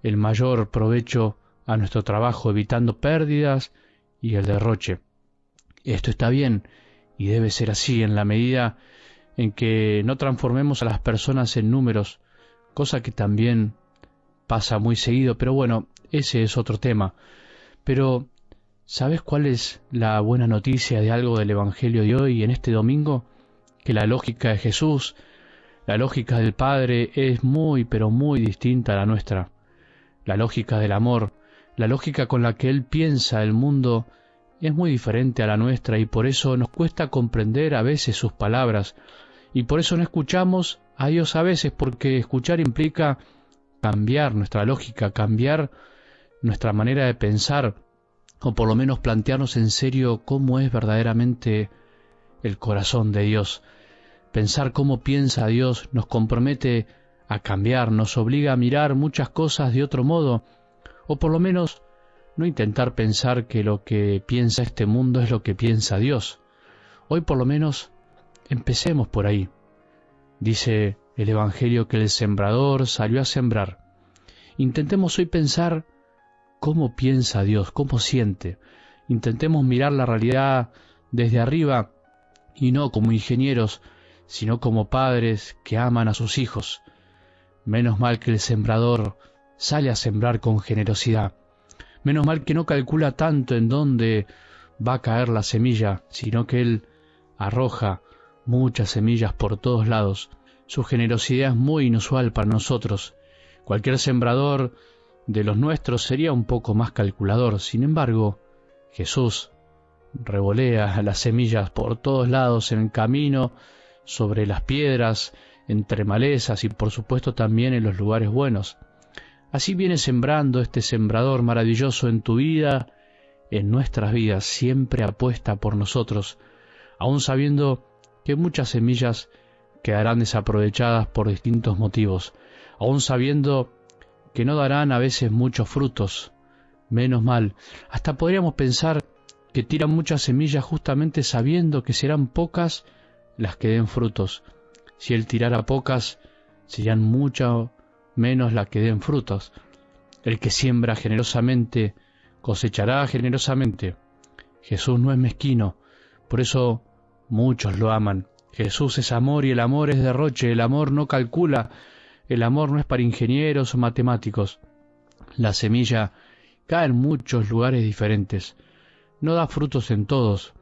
G: el mayor provecho a nuestro trabajo, evitando pérdidas y el derroche. Esto está bien y debe ser así en la medida en que no transformemos a las personas en números, cosa que también pasa muy seguido, pero bueno, ese es otro tema. Pero, ¿sabes cuál es la buena noticia de algo del Evangelio de hoy, en este domingo? Que la lógica de Jesús, la lógica del Padre, es muy, pero muy distinta a la nuestra. La lógica del amor, la lógica con la que Él piensa el mundo, es muy diferente a la nuestra, y por eso nos cuesta comprender a veces sus palabras, y por eso no escuchamos a Dios a veces, porque escuchar implica cambiar nuestra lógica, cambiar nuestra manera de pensar, o por lo menos plantearnos en serio cómo es verdaderamente el corazón de Dios. Pensar cómo piensa Dios nos compromete a cambiar, nos obliga a mirar muchas cosas de otro modo, o por lo menos no intentar pensar que lo que piensa este mundo es lo que piensa Dios. Hoy por lo menos empecemos por ahí. Dice el Evangelio que el sembrador salió a sembrar. Intentemos hoy pensar cómo piensa Dios, cómo siente. Intentemos mirar la realidad desde arriba y no como ingenieros, sino como padres que aman a sus hijos. Menos mal que el sembrador sale a sembrar con generosidad. Menos mal que no calcula tanto en dónde va a caer la semilla, sino que él arroja muchas semillas por todos lados. Su generosidad es muy inusual para nosotros. Cualquier sembrador de los nuestros sería un poco más calculador. Sin embargo, Jesús revolea las semillas por todos lados, en el camino, sobre las piedras, entre malezas y por supuesto también en los lugares buenos. Así viene sembrando este sembrador maravilloso en tu vida, en nuestras vidas. Siempre apuesta por nosotros, aun sabiendo que muchas semillas quedarán desaprovechadas por distintos motivos, aun sabiendo que no darán a veces muchos frutos. Menos mal, hasta podríamos pensar que tiran muchas semillas justamente sabiendo que serán pocas las que den frutos. Si él tirara pocas, serían mucho menos las que den frutos. El que siembra generosamente, cosechará generosamente. Jesús no es mezquino, por eso muchos lo aman. Jesús es amor y el amor es derroche, el amor no calcula, el amor no es para ingenieros o matemáticos. La semilla cae en muchos lugares diferentes, no da frutos en todos,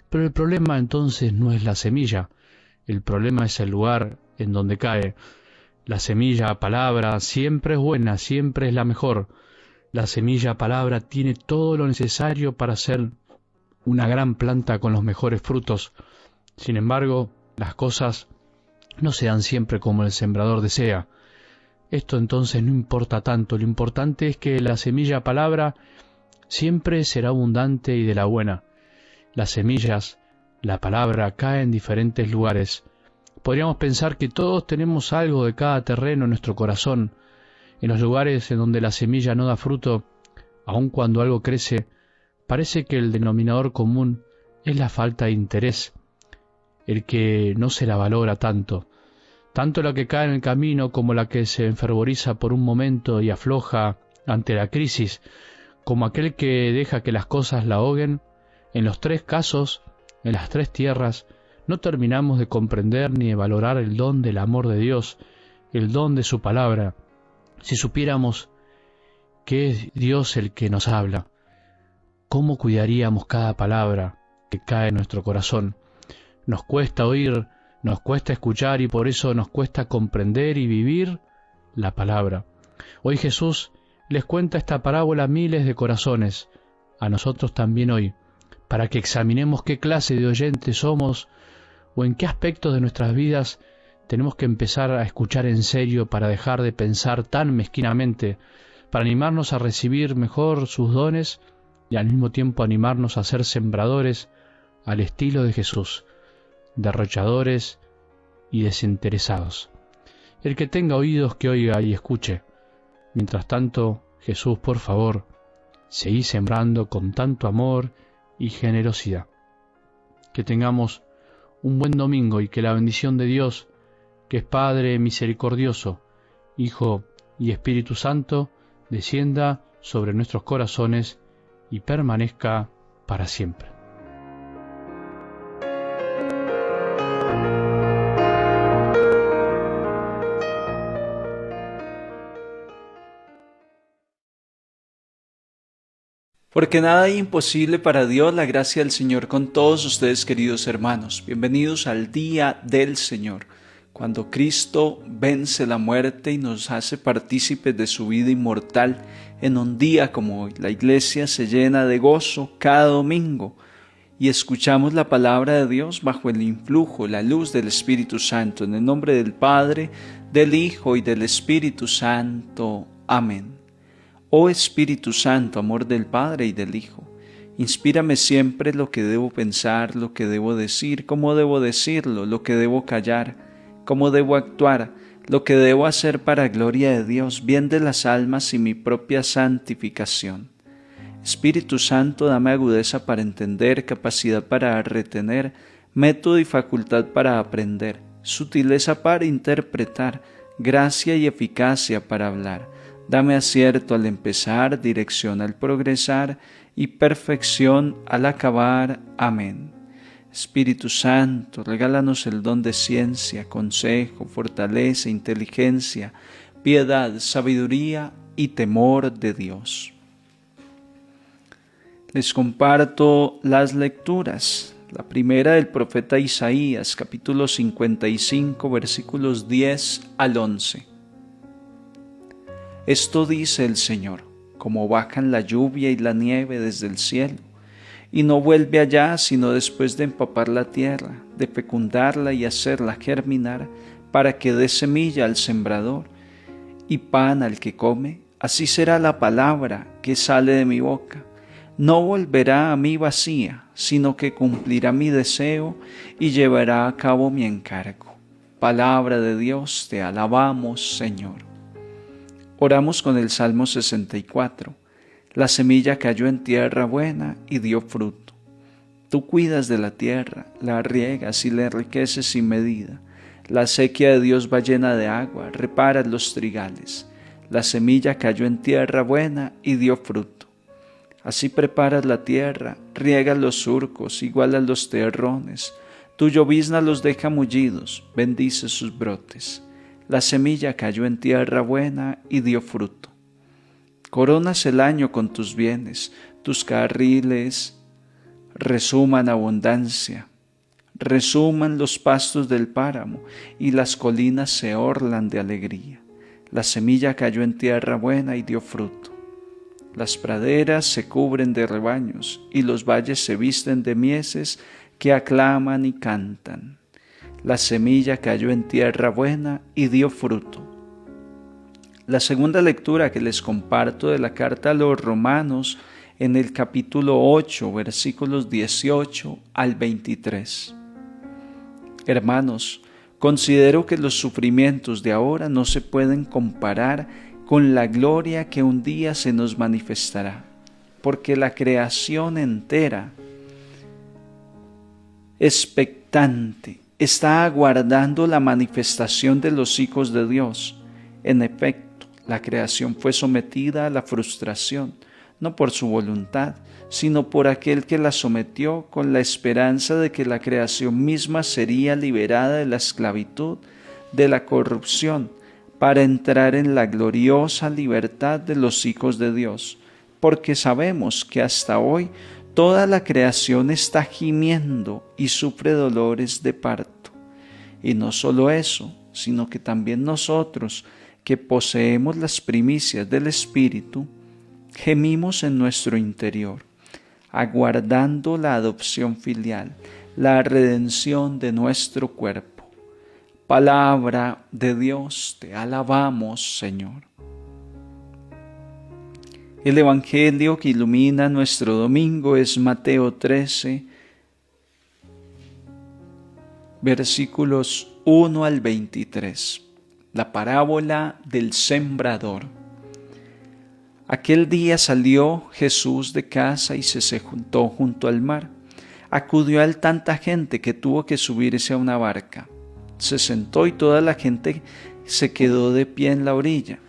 G: pero el problema entonces no es la semilla, el problema es el lugar en donde cae. La semilla palabra siempre es buena, siempre es la mejor. La semilla palabra tiene todo lo necesario para ser una gran planta con los mejores frutos. Sin embargo, las cosas no se dan siempre como el sembrador desea. Esto entonces no importa tanto, lo importante es que la semilla palabra siempre será abundante y de la buena. Las semillas, la palabra, caen en diferentes lugares. Podríamos pensar que todos tenemos algo de cada terreno en nuestro corazón. En los lugares en donde la semilla no da fruto, aun cuando algo crece, parece que el denominador común es la falta de interés, el que no se la valora tanto. Tanto la que cae en el camino como la que se enfervoriza por un momento y afloja ante la crisis, como aquel que deja que las cosas la ahoguen. En los tres casos, en las tres tierras, no terminamos de comprender ni de valorar el don del amor de Dios, el don de su palabra. Si supiéramos que es Dios el que nos habla, ¿cómo cuidaríamos cada palabra que cae en nuestro corazón? Nos cuesta oír, nos cuesta escuchar y por eso nos cuesta comprender y vivir la palabra. Hoy Jesús les cuenta esta parábola a miles de corazones, a nosotros también hoy, para que examinemos qué clase de oyentes somos o en qué aspectos de nuestras vidas tenemos que empezar a escuchar en serio para dejar de pensar tan mezquinamente, para animarnos a recibir mejor sus dones y al mismo tiempo animarnos a ser sembradores al estilo de Jesús, derrochadores y desinteresados. El que tenga oídos que oiga y escuche. Mientras tanto, Jesús, por favor, seguí sembrando con tanto amor y generosidad. Que tengamos un buen domingo y que la bendición de Dios, que es Padre misericordioso, Hijo y Espíritu Santo, descienda sobre nuestros corazones y permanezca para siempre.
H: Porque nada hay imposible para Dios, la gracia del Señor con todos ustedes, queridos hermanos. Bienvenidos al Día del Señor, cuando Cristo vence la muerte y nos hace partícipes de su vida inmortal en un día como hoy. La iglesia se llena de gozo cada domingo y escuchamos la palabra de Dios bajo el influjo, la luz del Espíritu Santo. En el nombre del Padre, del Hijo y del Espíritu Santo. Amén. Oh Espíritu Santo, amor del Padre y del Hijo, inspírame siempre lo que debo pensar, lo que debo decir, cómo debo decirlo, lo que debo callar, cómo debo actuar, lo que debo hacer para gloria de Dios, bien de las almas y mi propia santificación. Espíritu Santo, dame agudeza para entender, capacidad para retener, método y facultad para aprender, sutileza para interpretar, gracia y eficacia para hablar. Dame acierto al empezar, dirección al progresar y perfección al acabar. Amén. Espíritu Santo, regálanos el don de ciencia, consejo, fortaleza, inteligencia, piedad, sabiduría y temor de Dios. Les comparto las lecturas. La primera del profeta Isaías, capítulo 55, versículos 10 al 11. Esto dice el Señor, como bajan la lluvia y la nieve desde el cielo, y no vuelve allá sino después de empapar la tierra, de fecundarla y hacerla germinar, para que dé semilla al sembrador y pan al que come, así será la palabra que sale de mi boca. No volverá a mí vacía, sino que cumplirá mi deseo y llevará a cabo mi encargo. Palabra de Dios, te alabamos, Señor. Oramos con el Salmo 64. La semilla cayó en tierra buena y dio fruto. Tú cuidas de la tierra, la riegas y la enriqueces sin medida. La acequia de Dios va llena de agua, reparas los trigales. La semilla cayó en tierra buena y dio fruto. Así preparas la tierra, riegas los surcos, igualas los terrones. Tu llovizna los deja mullidos, bendices sus brotes. La semilla cayó en tierra buena y dio fruto. Coronas el año con tus bienes, tus carriles resuman abundancia. Resuman los pastos del páramo y las colinas se orlan de alegría. La semilla cayó en tierra buena y dio fruto. Las praderas se cubren de rebaños y los valles se visten de mieses que aclaman y cantan. La semilla cayó en tierra buena y dio fruto. La segunda lectura que les comparto de la carta a los Romanos en el capítulo 8, versículos 18 al 23. Hermanos, considero que los sufrimientos de ahora no se pueden comparar con la gloria que un día se nos manifestará, porque la creación entera, expectante, está aguardando la manifestación de los hijos de Dios. En efecto, la creación fue sometida a la frustración, no por su voluntad, sino por aquel que la sometió, con la esperanza de que la creación misma sería liberada de la esclavitud, de la corrupción, para entrar en la gloriosa libertad de los hijos de Dios, porque sabemos que hasta hoy toda la creación está gimiendo y sufre dolores de parto. Y no solo eso, sino que también nosotros, que poseemos las primicias del Espíritu, gemimos en nuestro interior, aguardando la adopción filial, la redención de nuestro cuerpo. Palabra de Dios, te alabamos, Señor. El Evangelio que ilumina nuestro domingo es Mateo 13, versículos 1 al 23, la parábola del sembrador. Aquel día salió Jesús de casa y se sentó junto al mar. Acudió a él tanta gente que tuvo que subirse a una barca. Se sentó y toda la gente se quedó de pie en la orilla.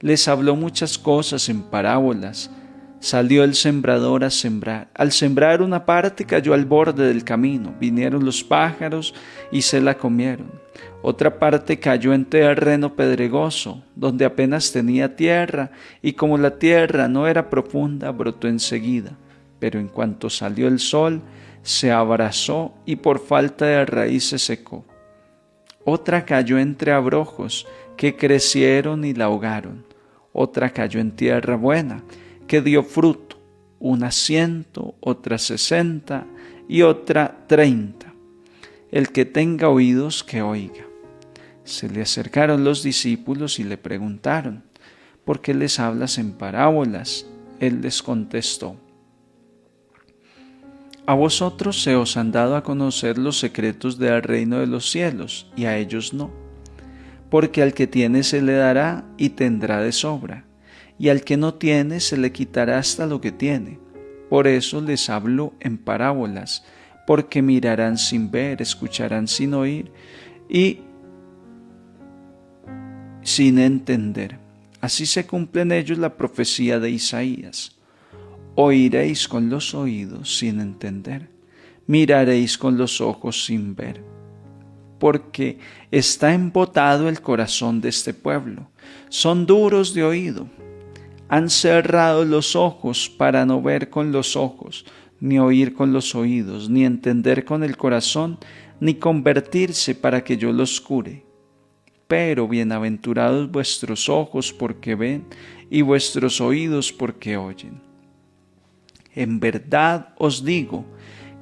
H: Les habló muchas cosas en parábolas. Salió el sembrador a sembrar. Al sembrar una parte cayó al borde del camino. Vinieron los pájaros y se la comieron. Otra parte cayó en terreno pedregoso, donde apenas tenía tierra, y como la tierra no era profunda, brotó enseguida. Pero en cuanto salió el sol, se abrasó y por falta de raíz se secó. Otra cayó entre abrojos, que crecieron y la ahogaron. Otra cayó en tierra buena, que dio fruto, una 100, otra 60 y otra 30. El que tenga oídos, que oiga. Se le acercaron los discípulos y le preguntaron: ¿por qué les hablas en parábolas? Él les contestó: a vosotros se os han dado a conocer los secretos del reino de los cielos, y a ellos no. Porque al que tiene se le dará y tendrá de sobra, y al que no tiene se le quitará hasta lo que tiene. Por eso les hablo en parábolas, porque mirarán sin ver, escucharán sin oír, y sin entender. Así se cumple en ellos la profecía de Isaías. Oiréis con los oídos sin entender, miraréis con los ojos sin ver. Porque está embotado el corazón de este pueblo, son duros de oído, han cerrado los ojos para no ver con los ojos, ni oír con los oídos, ni entender con el corazón, ni convertirse para que yo los cure. Pero bienaventurados vuestros ojos porque ven, y vuestros oídos porque oyen. En verdad os digo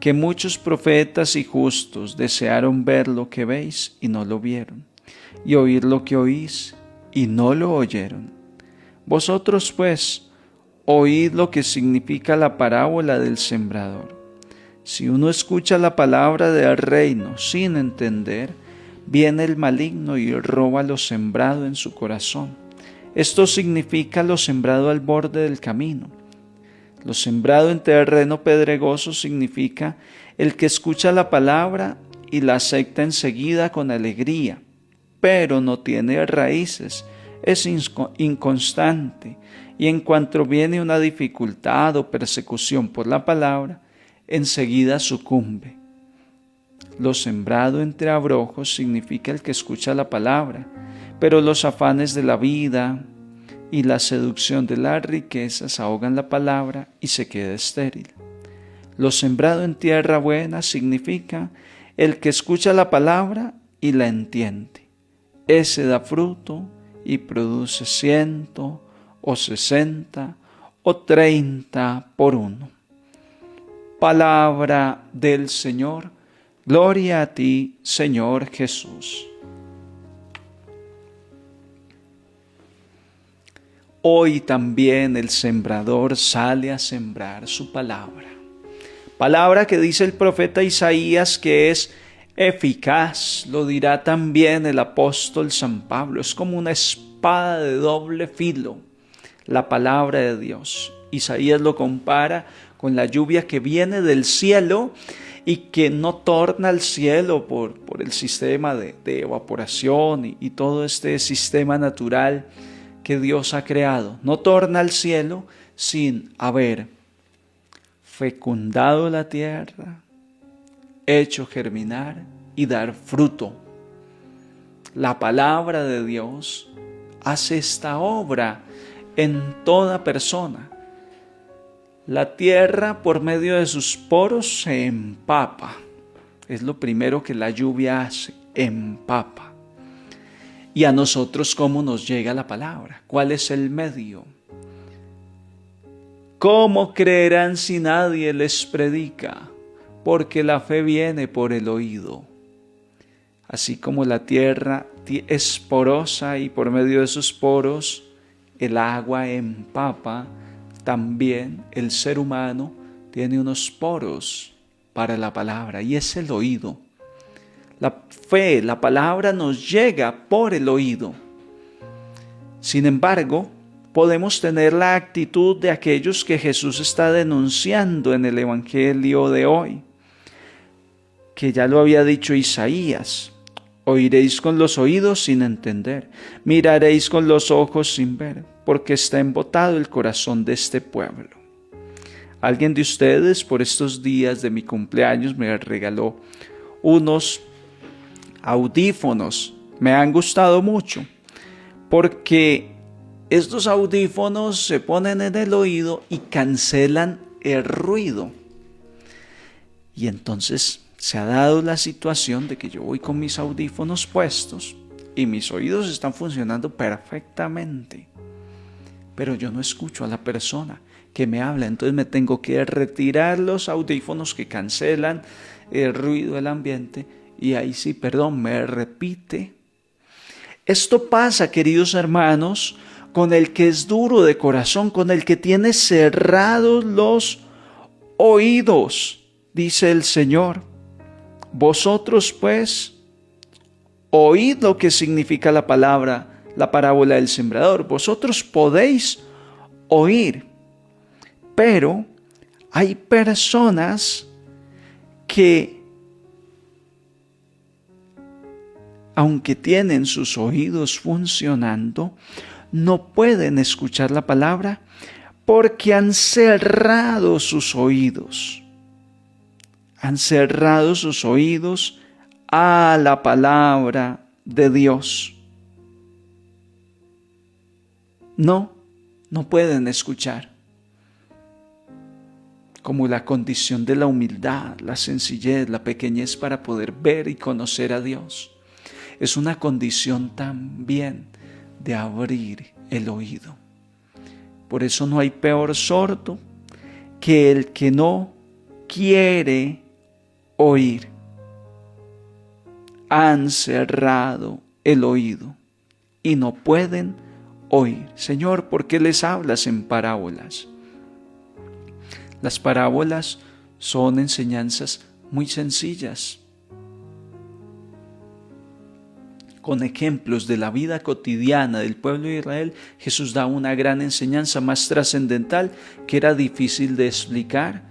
H: que muchos profetas y justos desearon ver lo que veis y no lo vieron, y oír lo que oís y no lo oyeron. Vosotros pues, oíd lo que significa la parábola del sembrador. Si uno escucha la palabra del reino sin entender, viene el maligno y roba lo sembrado en su corazón. Esto significa lo sembrado al borde del camino. Lo sembrado en terreno pedregoso significa el que escucha la palabra y la acepta enseguida con alegría, pero no tiene raíces, es inconstante, y en cuanto viene una dificultad o persecución por la palabra, enseguida sucumbe. Lo sembrado entre abrojos significa el que escucha la palabra, pero los afanes de la vida y la seducción de las riquezas ahogan la palabra y se queda estéril. Lo sembrado en tierra buena significa el que escucha la palabra y la entiende. Ese da fruto y produce 100 o 60 o 30 por uno. Palabra del Señor. Gloria a ti, Señor Jesús. Hoy también el sembrador sale a sembrar su palabra. Palabra que dice el profeta Isaías que es eficaz, lo dirá también el apóstol San Pablo. Es como una espada de doble filo, la palabra de Dios. Isaías lo compara con la lluvia que viene del cielo y que no torna al cielo por el sistema de evaporación y todo este sistema natural que Dios ha creado. No torna al cielo sin haber fecundado la tierra, hecho germinar y dar fruto. La palabra de Dios hace esta obra en toda persona. La tierra, por medio de sus poros, se empapa. Es lo primero que la lluvia hace, empapa. Y a nosotros, ¿cómo nos llega la palabra? ¿Cuál es el medio? ¿Cómo creerán si nadie les predica? Porque la fe viene por el oído. Así como la tierra es porosa y por medio de sus poros el agua empapa, también el ser humano tiene unos poros para la palabra y es el oído. La fe, la palabra nos llega por el oído. Sin embargo, podemos tener la actitud de aquellos que Jesús está denunciando en el Evangelio de hoy, que ya lo había dicho Isaías. Oiréis con los oídos sin entender, miraréis con los ojos sin ver, porque está embotado el corazón de este pueblo. Alguien de ustedes por estos días de mi cumpleaños me regaló unos audífonos. Me han gustado mucho porque estos audífonos se ponen en el oído y cancelan el ruido. Y entonces se ha dado la situación de que yo voy con mis audífonos puestos y mis oídos están funcionando perfectamente, pero yo no escucho a la persona que me habla. Entonces me tengo que retirar los audífonos que cancelan el ruido del ambiente y ahí sí, me repite. Esto pasa, queridos hermanos, con el que es duro de corazón, con el que tiene cerrados los oídos, dice el Señor. Vosotros pues oíd lo que significa la palabra, la parábola del sembrador. Vosotros podéis oír, pero hay personas que, aunque tienen sus oídos funcionando, no pueden escuchar la palabra porque han cerrado sus oídos. Han cerrado sus oídos a la palabra de Dios. No pueden escuchar. Como la condición de la humildad, la sencillez, la pequeñez para poder ver y conocer a Dios. Es una condición también de abrir el oído. Por eso no hay peor sordo que el que no quiere oír. Han cerrado el oído y no pueden oír. Señor, ¿por qué les hablas en parábolas? Las parábolas son enseñanzas muy sencillas. con ejemplos de la vida cotidiana del pueblo de Israel, Jesús da una gran enseñanza más trascendental que era difícil de explicar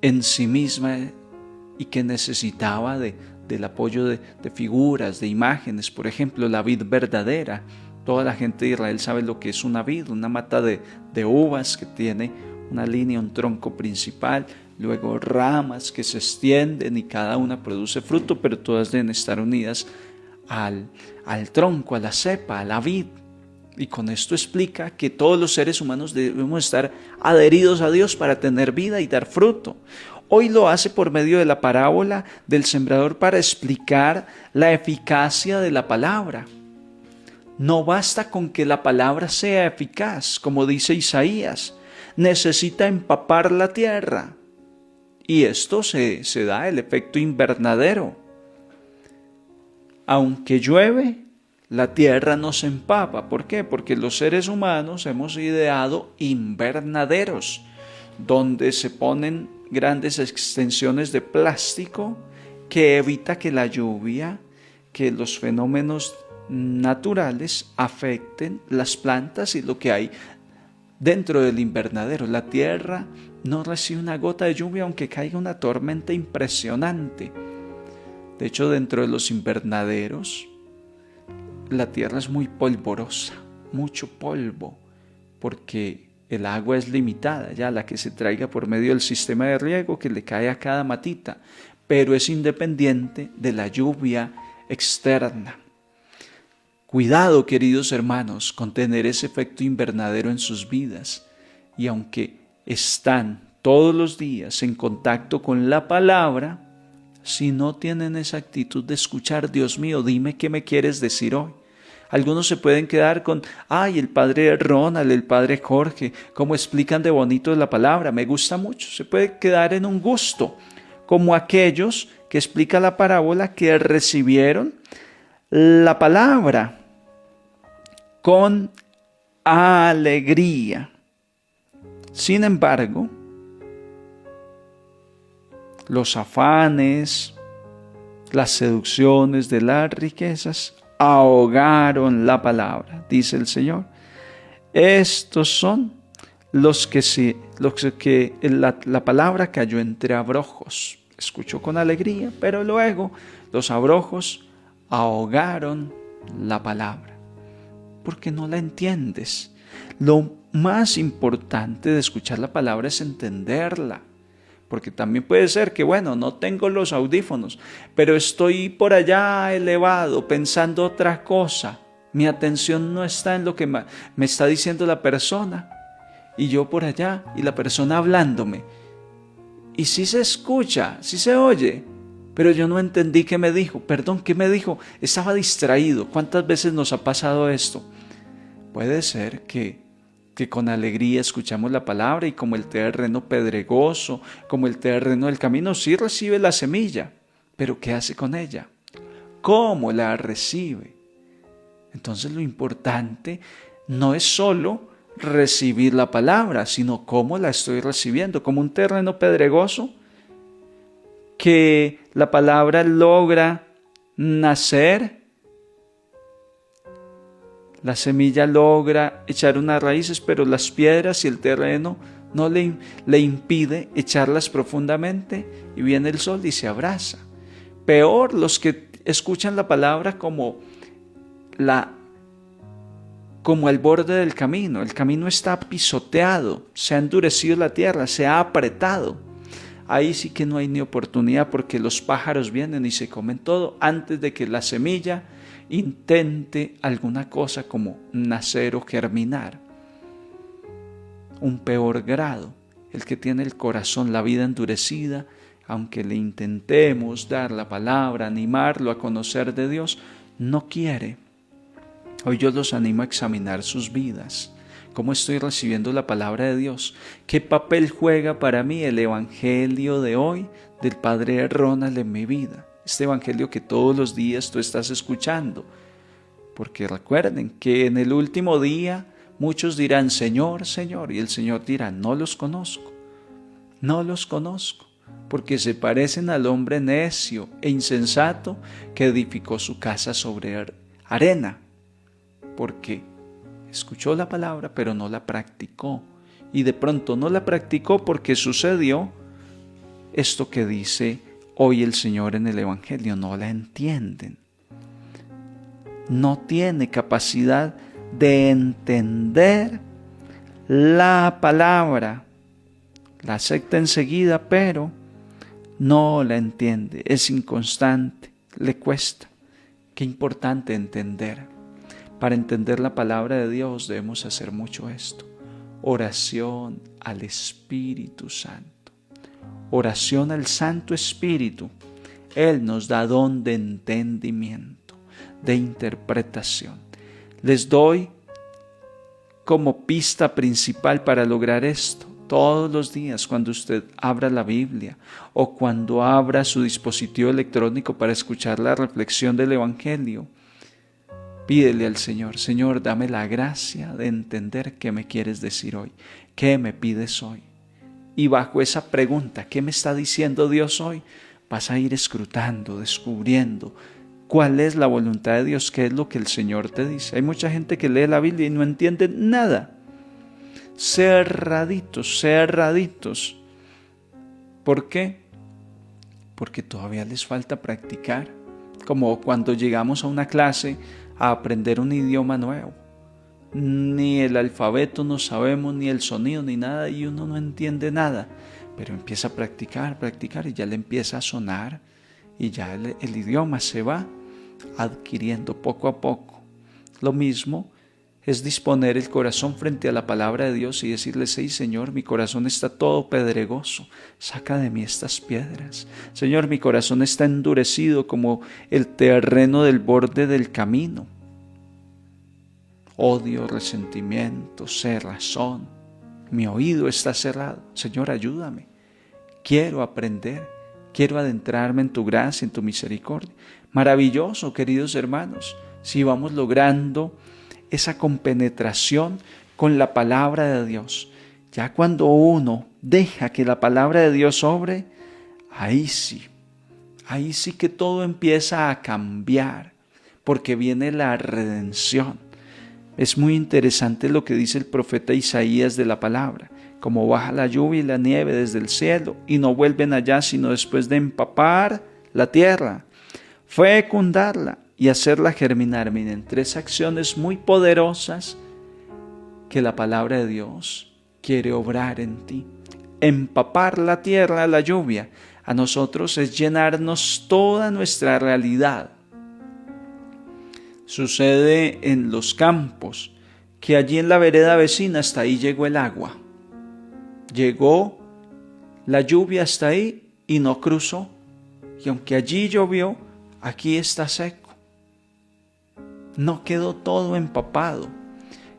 H: en sí misma y que necesitaba del apoyo de figuras, de imágenes. Por ejemplo, la vid verdadera. Toda la gente de Israel sabe lo que es una vid, una mata de uvas que tiene una línea, un tronco principal, luego ramas que se extienden y cada una produce fruto, pero todas deben estar unidas al tronco, a la cepa, a la vid. Y con esto explica que todos los seres humanos debemos estar adheridos a Dios para tener vida y dar fruto. Hoy lo hace por medio de la parábola del sembrador para explicar la eficacia de la palabra. No basta con que la palabra sea eficaz, como dice Isaías, necesita empapar la tierra. Y esto se da el efecto invernadero. Aunque llueve, la tierra no se empapa. ¿Por qué? Porque los seres humanos hemos ideado invernaderos, donde se ponen grandes extensiones de plástico que evita que la lluvia, que los fenómenos naturales afecten las plantas y lo que hay dentro del invernadero. La tierra no recibe una gota de lluvia aunque caiga una tormenta impresionante. De hecho, dentro de los invernaderos, la tierra es muy polvorosa, mucho polvo, porque el agua es limitada, ya la que se traiga por medio del sistema de riego que le cae a cada matita, pero es independiente de la lluvia externa. Cuidado, queridos hermanos, con tener ese efecto invernadero en sus vidas. Y aunque están todos los días en contacto con la palabra, si no tienen esa actitud de escuchar, Dios mío, dime qué me quieres decir hoy. Algunos se pueden quedar con, el padre Ronald, el padre Jorge, cómo explican de bonito la palabra, me gusta mucho. Se puede quedar en un gusto, como aquellos que explica la parábola que recibieron la palabra con alegría. Sin embargo, los afanes, las seducciones de las riquezas ahogaron la palabra, dice el Señor. Estos son los que la palabra cayó entre abrojos. Escuchó con alegría, pero luego los abrojos ahogaron la palabra, porque no la entiendes. Lo más importante de escuchar la palabra es entenderla, porque también puede ser que, no tengo los audífonos, pero estoy por allá elevado pensando otra cosa. Mi atención no está en lo que me está diciendo la persona, y yo por allá, y la persona hablándome. Y sí se escucha, sí se oye, pero yo no entendí qué me dijo. Perdón, ¿qué me dijo? Estaba distraído. ¿Cuántas veces nos ha pasado esto? Puede ser que con alegría escuchamos la palabra y como el terreno pedregoso, como el terreno del camino, sí recibe la semilla, pero ¿qué hace con ella? ¿Cómo la recibe? Entonces lo importante no es solo recibir la palabra, sino cómo la estoy recibiendo, como un terreno pedregoso que la palabra logra nacer. La semilla logra echar unas raíces, pero las piedras y el terreno no le impide echarlas profundamente, y viene el sol y se abraza. Peor los que escuchan la palabra como al borde del camino. El camino está pisoteado, se ha endurecido la tierra, se ha apretado. Ahí sí que no hay ni oportunidad, porque los pájaros vienen y se comen todo antes de que la semilla intente alguna cosa como nacer o germinar. Un peor grado, el que tiene el corazón, la vida endurecida, aunque le intentemos dar la palabra, animarlo a conocer de Dios, no quiere. Hoy yo los animo a examinar sus vidas. ¿Cómo estoy recibiendo la palabra de Dios? ¿Qué papel juega para mí el evangelio de hoy del padre Ronald en mi vida? Este evangelio que todos los días tú estás escuchando. Porque recuerden que en el último día muchos dirán, Señor, Señor, y el Señor dirá, no los conozco, no los conozco. porque se parecen al hombre necio e insensato que edificó su casa sobre arena, porque escuchó la palabra pero no la practicó, y de pronto no la practicó porque sucedió esto que dice hoy el Señor en el Evangelio: no la entienden. No tiene capacidad de entender la palabra. La acepta enseguida, pero no la entiende. Es inconstante, le cuesta. Qué importante entender. Para entender la palabra de Dios debemos hacer mucho esto: oración al Espíritu Santo. Oración al Santo Espíritu. Él nos da don de entendimiento, de interpretación. Les doy como pista principal para lograr esto: todos los días, cuando usted abra la Biblia o cuando abra su dispositivo electrónico para escuchar la reflexión del Evangelio, pídele al Señor: Señor, dame la gracia de entender qué me quieres decir hoy, qué me pides hoy. Y bajo esa pregunta, ¿qué me está diciendo Dios hoy?, vas a ir escrutando, descubriendo cuál es la voluntad de Dios, qué es lo que el Señor te dice. Hay mucha gente que lee la Biblia y no entiende nada. Cerraditos. ¿Por qué? Porque todavía les falta practicar. Como cuando llegamos a una clase a aprender un idioma nuevo. Ni el alfabeto no sabemos, ni el sonido, ni nada, y uno no entiende nada. Pero empieza a practicar, y ya le empieza a sonar, y ya el idioma se va adquiriendo poco a poco. Lo mismo es disponer el corazón frente a la palabra de Dios y decirle: sí, Señor, mi corazón está todo pedregoso, saca de mí estas piedras. Señor, mi corazón está endurecido como el terreno del borde del camino. Odio, resentimiento, cerrazón. Mi oído está cerrado. Señor, ayúdame. Quiero aprender, quiero adentrarme en tu gracia, en tu misericordia. Maravilloso, queridos hermanos, si vamos logrando esa compenetración con la palabra de Dios. Ya cuando uno deja que la palabra de Dios obre, ahí sí que todo empieza a cambiar, porque viene la redención. Es muy interesante lo que dice el profeta Isaías de la palabra: como baja la lluvia y la nieve desde el cielo, y no vuelven allá sino después de empapar la tierra, fecundarla y hacerla germinar. Miren, 3 acciones muy poderosas que la palabra de Dios quiere obrar en ti. Empapar la tierra, la lluvia, a nosotros es llenarnos toda nuestra realidad. Sucede en los campos que allí en la vereda vecina hasta ahí llegó el agua. Llegó la lluvia hasta ahí y no cruzó. Y aunque allí llovió, aquí está seco. No quedó todo empapado.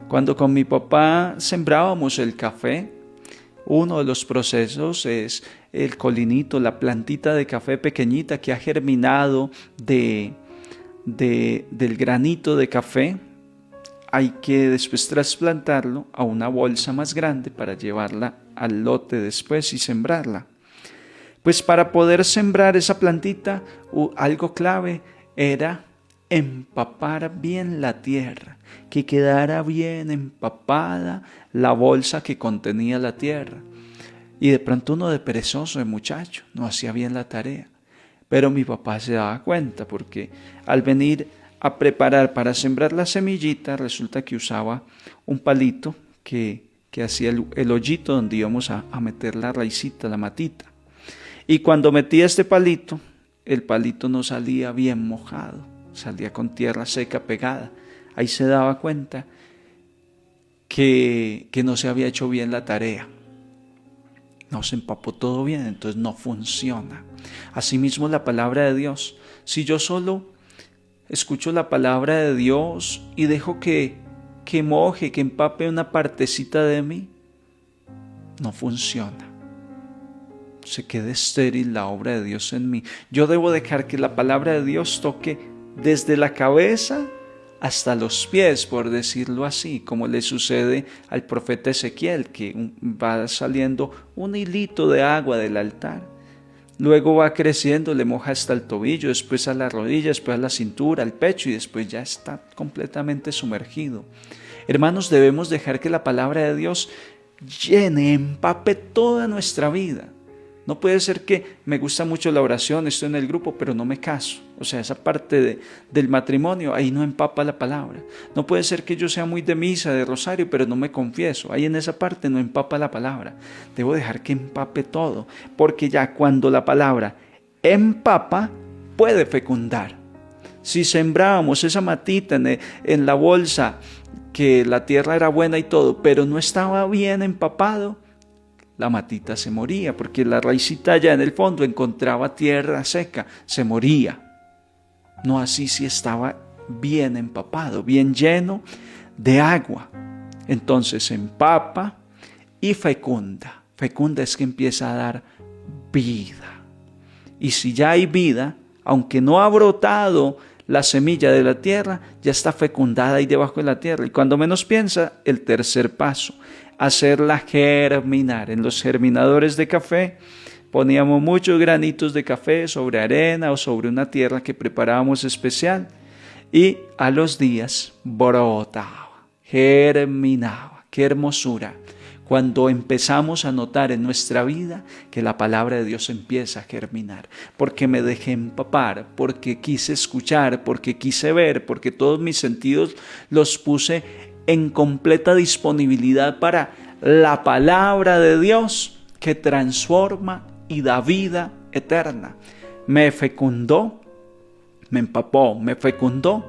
H: Cuando con mi papá sembrábamos el café, uno de los procesos es el colinito, la plantita de café pequeñita que ha germinado del granito de café. Hay que después trasplantarlo a una bolsa más grande para llevarla al lote después y sembrarla. Pues para poder sembrar esa plantita, algo clave era empapar bien la tierra, que quedara bien empapada la bolsa que contenía la tierra. Y de pronto uno de perezoso, de muchacho, no hacía bien la tarea. Pero mi papá se daba cuenta, porque al venir a preparar para sembrar la semillita, resulta que usaba un palito que hacía el hoyito donde íbamos a meter la raicita, la matita. Y cuando metía este palito, el palito no salía bien mojado, salía con tierra seca pegada. Ahí se daba cuenta que no se había hecho bien la tarea. No se empapó todo bien, entonces no funciona. Asimismo la palabra de Dios. Si yo solo escucho la palabra de Dios y dejo que moje, que empape una partecita de mí, no funciona. Se queda estéril la obra de Dios en mí. Yo debo dejar que la palabra de Dios toque desde la cabeza hasta los pies, por decirlo así, como le sucede al profeta Ezequiel, que va saliendo un hilito de agua del altar. luego va creciendo, le moja hasta el tobillo, después a la rodilla, después a la cintura, al pecho y después ya está completamente sumergido. Hermanos, debemos dejar que la palabra de Dios llene, empape toda nuestra vida. No puede ser que me gusta mucho la oración, estoy en el grupo, pero no me caso. O sea, esa parte del matrimonio, ahí no empapa la palabra. No puede ser que yo sea muy de misa, de rosario, pero no me confieso. Ahí en esa parte no empapa la palabra. Debo dejar que empape todo, porque ya cuando la palabra empapa, puede fecundar. Si sembrábamos esa matita en la bolsa, que la tierra era buena y todo, pero no estaba bien empapado, la matita se moría, porque la raicita allá en el fondo encontraba tierra seca, se moría. No así si estaba bien empapado, bien lleno de agua. Entonces se empapa y fecunda. Fecunda es que empieza a dar vida. Y si ya hay vida, aunque no ha brotado la semilla de la tierra, ya está fecundada ahí debajo de la tierra. Y cuando menos piensa, el tercer paso, hacerla germinar. En los germinadores de café poníamos muchos granitos de café sobre arena o sobre una tierra que preparábamos especial y a los días brotaba, germinaba. ¡Qué hermosura! Cuando empezamos a notar en nuestra vida que la palabra de Dios empieza a germinar, porque me dejé empapar, porque quise escuchar, porque quise ver, porque todos mis sentidos los puse en completa disponibilidad para la palabra de Dios que transforma y da vida eterna. Me fecundó, me empapó, me fecundó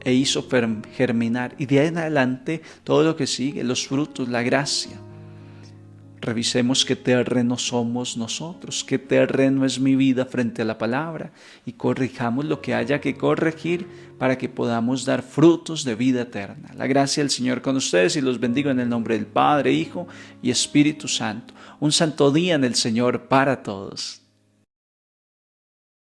H: e hizo germinar. Y de ahí en adelante todo lo que sigue, los frutos, la gracia. Revisemos qué terreno somos nosotros, qué terreno es mi vida frente a la palabra y corrijamos lo que haya que corregir para que podamos dar frutos de vida eterna. La gracia del Señor con ustedes y los bendigo en el nombre del Padre, Hijo y Espíritu Santo. Un santo día en el Señor para todos.